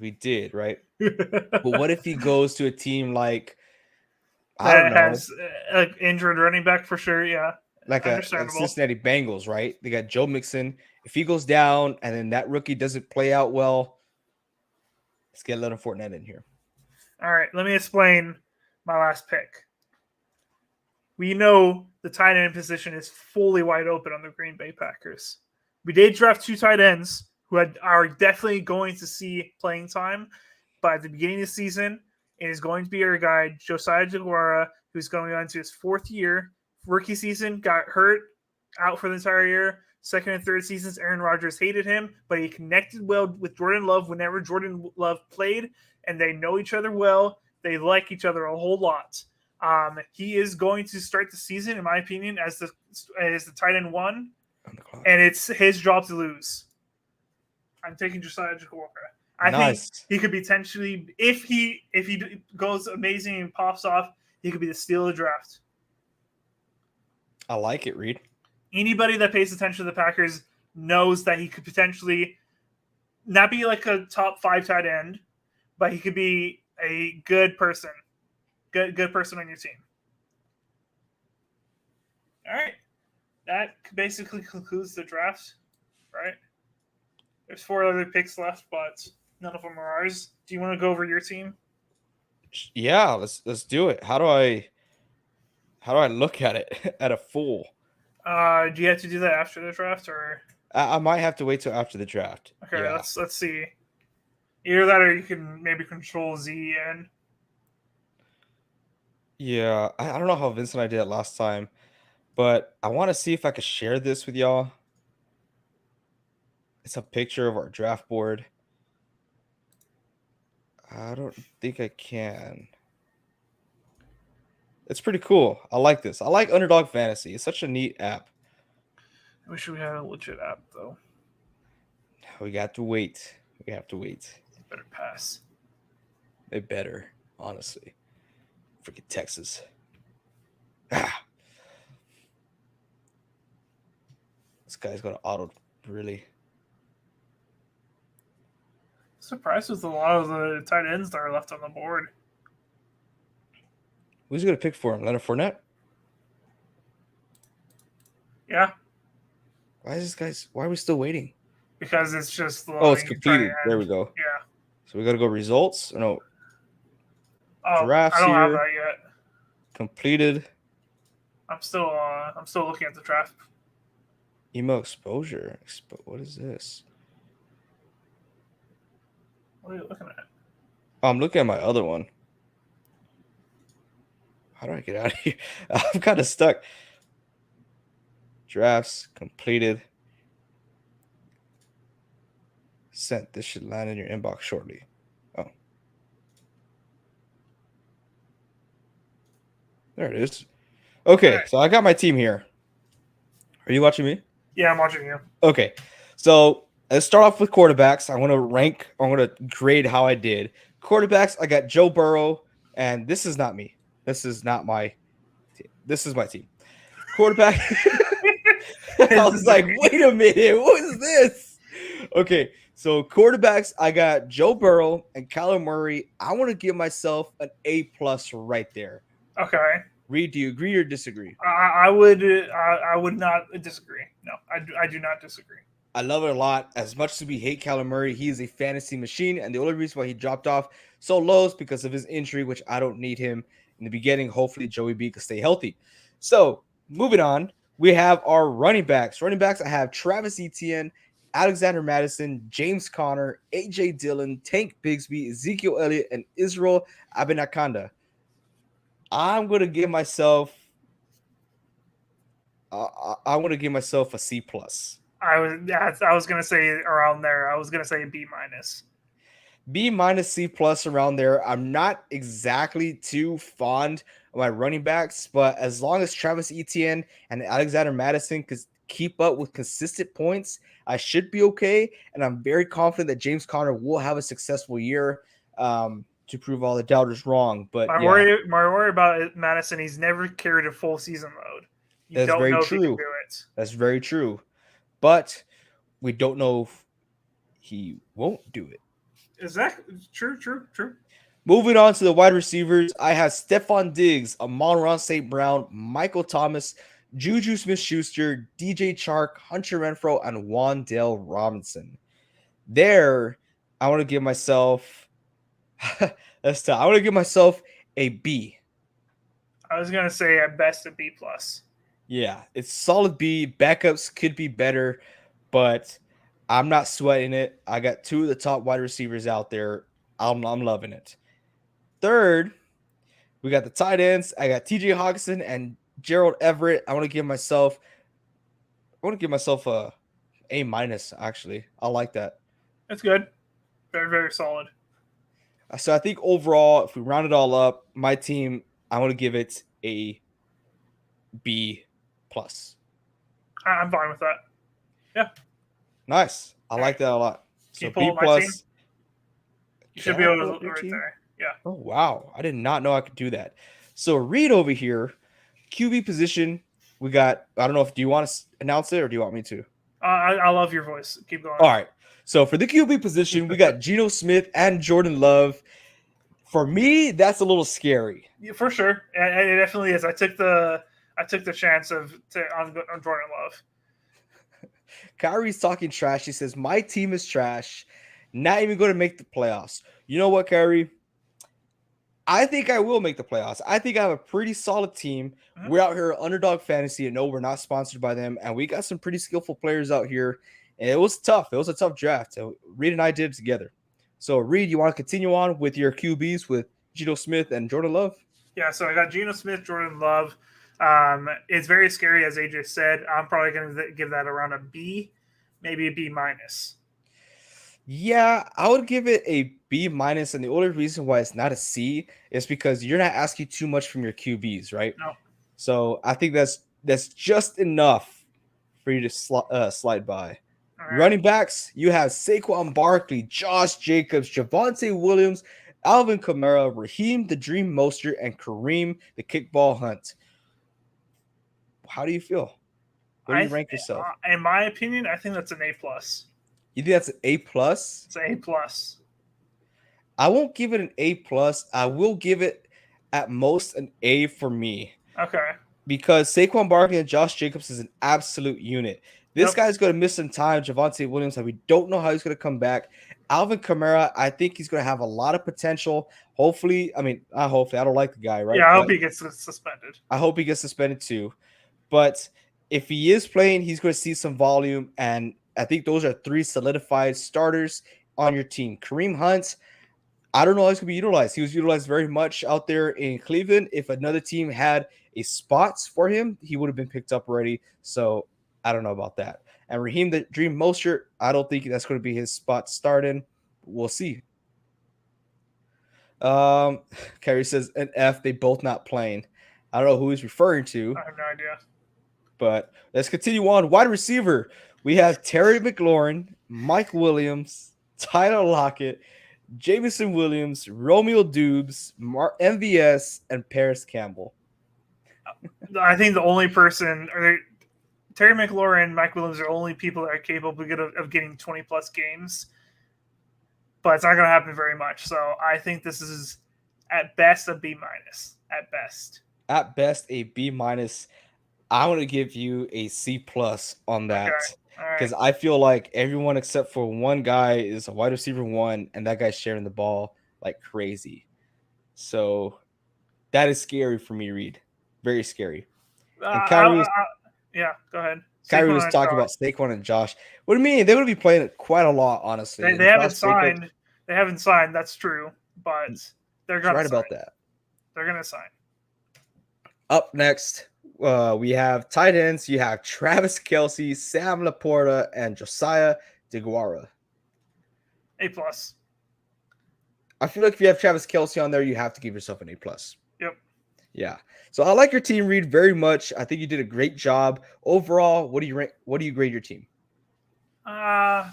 Speaker 1: right? But what if he goes to a team like, I don't know,
Speaker 2: has an injured running back for sure? Yeah,
Speaker 1: like a Cincinnati Bengals, right? They got Joe Mixon. If he goes down and then that rookie doesn't play out well, let's get Leonard Fournette in here.
Speaker 2: All right, let me explain my last pick. We know the tight end position is fully wide open on the Green Bay Packers. We did draft 2 tight ends who are definitely going to see playing time, but at the beginning of the season, it is going to be our guy, Josiah Jaguara, who's going on to his 4th year. Rookie season, got hurt, out for the entire year. Second and third seasons, Aaron Rodgers hated him, but he connected well with Jordan Love whenever Jordan Love played, and they know each other well. They like each other a whole lot. He is going to start the season, in my opinion, as the tight end 1, and it's his job to lose. I'm taking Josiah Jacoby. I think he could potentially, if he goes amazing and pops off, he could be the steal of the draft.
Speaker 1: I like it, Reed.
Speaker 2: Anybody that pays attention to the Packers knows that he could potentially not be like a top 5 tight end, but he could be a good person. Good person on your team. All right. That basically concludes the draft, right? There's 4 other picks left, but none of them are ours. Do you want to go over your team?
Speaker 1: Yeah, let's do it. How do I look at it at a full?
Speaker 2: Do you have to do that after the draft, or
Speaker 1: I might have to wait till after the draft.
Speaker 2: Okay, yeah. Let's see. Either that, or you can maybe control Z and.
Speaker 1: Yeah, I don't know how Vincent and I did it last time, but I want to see if I could share this with y'all. It's a picture of our draft board. I don't think I can. It's pretty cool. I like this. I like Underdog Fantasy. It's such a neat app.
Speaker 2: I wish we had a legit app, though.
Speaker 1: We got to wait. We have to wait.
Speaker 2: They better pass.
Speaker 1: They better, honestly. Freaking Texas. Ah. This guy's got an auto, really.
Speaker 2: Surprised with a lot of the tight ends that are left on the board.
Speaker 1: Who's going to pick for him? Leonard Fournette?
Speaker 2: Yeah.
Speaker 1: Why are we still waiting?
Speaker 2: Because it's just
Speaker 1: it's completed. There we go.
Speaker 2: Yeah.
Speaker 1: So we got to go results? Or no.
Speaker 2: Drafts I don't have that yet.
Speaker 1: Completed.
Speaker 2: I'm still looking at the draft.
Speaker 1: Email exposure. What is this?
Speaker 2: What are you looking at?
Speaker 1: Oh, I'm looking at my other one. How do I get out of here? I'm kind of stuck. Drafts completed. Sent. This should land in your inbox shortly. Oh. There it is. Okay, right. So I got my team here. Are you watching me?
Speaker 2: Yeah, I'm watching you.
Speaker 1: Okay, so let's start off with quarterbacks. I want to rank. I want to grade how I did. Quarterbacks, I got Joe Burrow, and this is not me. This is not my team. This is my team. Quarterback. I was like, wait a minute. What is this? Okay, so quarterbacks, I got Joe Burrow and Kyler Murray. I want to give myself an A+ right there.
Speaker 2: Okay.
Speaker 1: Reed, do you agree or disagree?
Speaker 2: I would not disagree. No, I do not disagree.
Speaker 1: I love it a lot. As much as we hate Kyler Murray, he is a fantasy machine, and the only reason why he dropped off so low is because of his injury, which I don't need him in the beginning. Hopefully, Joey B can stay healthy. So, moving on, we have our running backs. Running backs, I have Travis Etienne, Alexander Madison, James Conner, A.J. Dillon, Tank Bigsby, Ezekiel Elliott, and Israel Abenakanda. I'm going to give myself a C+.
Speaker 2: I was gonna say around there. I was gonna say B-.
Speaker 1: B-, C+ around there. I'm not exactly too fond of my running backs, but as long as Travis Etienne and Alexander Madison could keep up with consistent points, I should be okay. And I'm very confident that James Conner will have a successful year to prove all the doubters wrong. But
Speaker 2: my worry about Madison, he's never carried a full season load.
Speaker 1: That's very true. That's very true. But we don't know if he won't do it.
Speaker 2: Is that true?
Speaker 1: Moving on to the wide receivers, I have Stephon Diggs, Amon-Ra St. Brown, Michael Thomas, Juju Smith-Schuster, DJ Chark, Hunter Renfrow, and Wan'Dale Robinson. There, I want to give myself I want to give myself a B.
Speaker 2: I was going to say at best a B+.
Speaker 1: Yeah, it's solid B. Backups could be better, but I'm not sweating it. I got 2 of the top wide receivers out there. I'm loving it. Third, We got the tight ends. I got TJ Hawkinson and Gerald Everett. I want to give myself a A minus. Actually, I like that.
Speaker 2: That's good. Very, very solid.
Speaker 1: So I think overall, if we round it all up, my team, I want to give it a B plus.
Speaker 2: I'm fine with that. Yeah.
Speaker 1: Nice. I
Speaker 2: All
Speaker 1: like
Speaker 2: right.
Speaker 1: that a lot.
Speaker 2: Can
Speaker 1: So
Speaker 2: you pull
Speaker 1: B
Speaker 2: up my team?
Speaker 1: plus.
Speaker 2: You should
Speaker 1: Can
Speaker 2: be
Speaker 1: I
Speaker 2: able
Speaker 1: pull
Speaker 2: to
Speaker 1: up your
Speaker 2: right
Speaker 1: team?
Speaker 2: there. Yeah.
Speaker 1: Oh wow. I did not know I could do that. So Reed over here, QB position. We got, I don't know if do you want to announce it or do you want me to?
Speaker 2: I love your voice. Keep going.
Speaker 1: All right. So for the QB position, we got Geno Smith and Jordan Love. For me, that's a little scary.
Speaker 2: Yeah, for sure, and it definitely is. I took the chance on Jordan Love.
Speaker 1: Kyrie's talking trash. He says, my team is trash. Not even going to make the playoffs. You know what, Kyrie? I think I will make the playoffs. I think I have a pretty solid team.
Speaker 2: Mhm.
Speaker 1: We're out here at Underdog Fantasy, and no, we're not sponsored by them. And we got some pretty skillful players out here. And it was tough. It was a tough draft. So Reed and I did it together. So Reed, you want to continue on with your QBs with Geno Smith and Jordan Love?
Speaker 2: Yeah, so I got Geno Smith, Jordan Love. It's very scary, as AJ said. I'm probably going to give that around a B, maybe a B minus.
Speaker 1: Yeah, I would give it a B minus, and the only reason why it's not a C is because you're not asking too much from your QBs, right?
Speaker 2: No,
Speaker 1: So I think that's just enough for you to slide by.
Speaker 2: all right.
Speaker 1: Running backs, you have Saquon Barkley, Josh Jacobs, Javonte Williams, Alvin Kamara, Raheem the Dream Mostert, and Kareem the Kickball Hunt. How do you feel? Where do you rank yourself?
Speaker 2: In my opinion, I think that's an A plus.
Speaker 1: You think that's an A plus?
Speaker 2: It's an A plus.
Speaker 1: I won't give it an A plus. I will give it at most an A for me.
Speaker 2: Okay.
Speaker 1: Because Saquon Barkley and Josh Jacobs is an absolute unit. This
Speaker 2: Yep.
Speaker 1: guy's going to miss some time. Javonte Williams, we don't know how he's going to come back. Alvin Kamara, I think he's going to have a lot of potential. Hopefully, not hopefully. I don't like the guy, right?
Speaker 2: Yeah, I hope
Speaker 1: But
Speaker 2: he gets suspended.
Speaker 1: I hope he gets suspended too. But if he is playing, he's going to see some volume. And I think those are three solidified starters on your team. Kareem Hunt, I don't know how he's going to be utilized. He was utilized very much out there in Cleveland. If another team had a spots for him, he would have been picked up already. So I don't know about that. And Raheem the Dream Mostert, I don't think that's going to be his spot starting. We'll see. Kerry says an F. They both not playing. I don't know who he's referring to.
Speaker 2: I have no idea.
Speaker 1: But let's continue on. Wide receiver, we have Terry McLaurin, Mike Williams, Tyler Lockett, Jameson Williams, Romeo Dubes, MVS, and Paris Campbell.
Speaker 2: I think the only person, or Terry McLaurin and Mike Williams are only people that are capable of getting 20 plus games, but it's not going to happen very much. So I think this is at best a B minus. At best.
Speaker 1: At best, a B minus. I want to give you a C plus on that because I feel like everyone except for one guy is a wide receiver one, and that guy's sharing the ball like crazy. So that is scary for me, Reed. Very scary. And Kyrie
Speaker 2: yeah, go ahead.
Speaker 1: Kyrie was talking about Saquon and Josh. What do you mean? They would be playing quite a lot, honestly.
Speaker 2: They haven't signed. Jacobs, they haven't signed. That's true, but they're going to
Speaker 1: right about that.
Speaker 2: They're going to sign.
Speaker 1: Up next, we have tight ends. You have Travis Kelce, Sam Laporta, and Josiah DeGuara.
Speaker 2: A plus.
Speaker 1: I feel like if you have Travis Kelce on there, you have to give yourself an A plus.
Speaker 2: Yep.
Speaker 1: Yeah. So I like your team, Reed, very much. I think you did a great job overall. What do you rank? What do you grade your team?
Speaker 2: The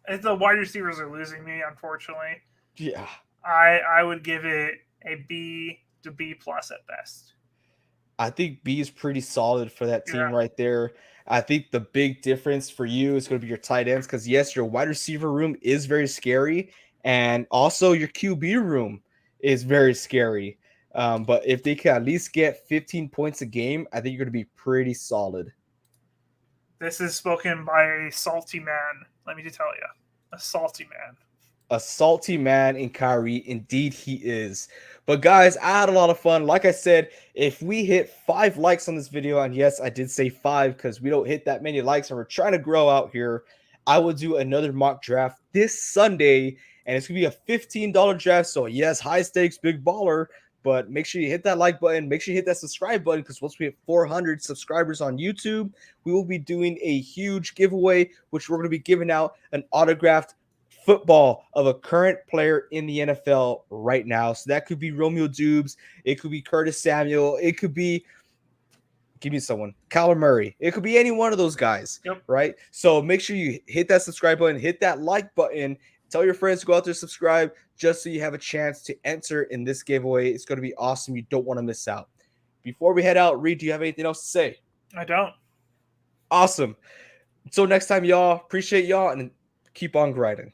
Speaker 2: wide receivers are losing me, unfortunately.
Speaker 1: Yeah.
Speaker 2: I would give it a B to B plus at best.
Speaker 1: I think B is pretty solid for that team right there. I think the big difference for you is going to be your tight ends because, yes, your wide receiver room is very scary, and also your QB room is very scary. But if they can at least get 15 points a game, I think you're going to be pretty solid.
Speaker 2: This is spoken by a salty man. Let me just tell you, a salty man.
Speaker 1: A salty man in Kyrie. Indeed, he is. But guys, I had a lot of fun. Like I said, if we hit 5 likes on this video, and yes, I did say 5 because we don't hit that many likes and we're trying to grow out here, I will do another mock draft this Sunday, and it's going to be a $15 draft. So yes, high stakes, big baller, But make sure you hit that like button. Make sure you hit that subscribe button, because once we hit 400 subscribers on YouTube, we will be doing a huge giveaway, which we're going to be giving out an autographed football of a current player in the NFL right now. So that could be Romeo Dubes. It could be Curtis Samuel. It could be, give me someone, Kyler Murray. It could be any one of those guys, right? So make sure you hit that subscribe button, hit that like button, tell your friends to go out there and subscribe, just so you have a chance to enter in this giveaway. It's going to be awesome. You don't want to miss out. Before we head out, Reed, do you have anything else to say?
Speaker 2: I don't.
Speaker 1: Awesome. Until next time, y'all. Appreciate y'all, and keep on grinding.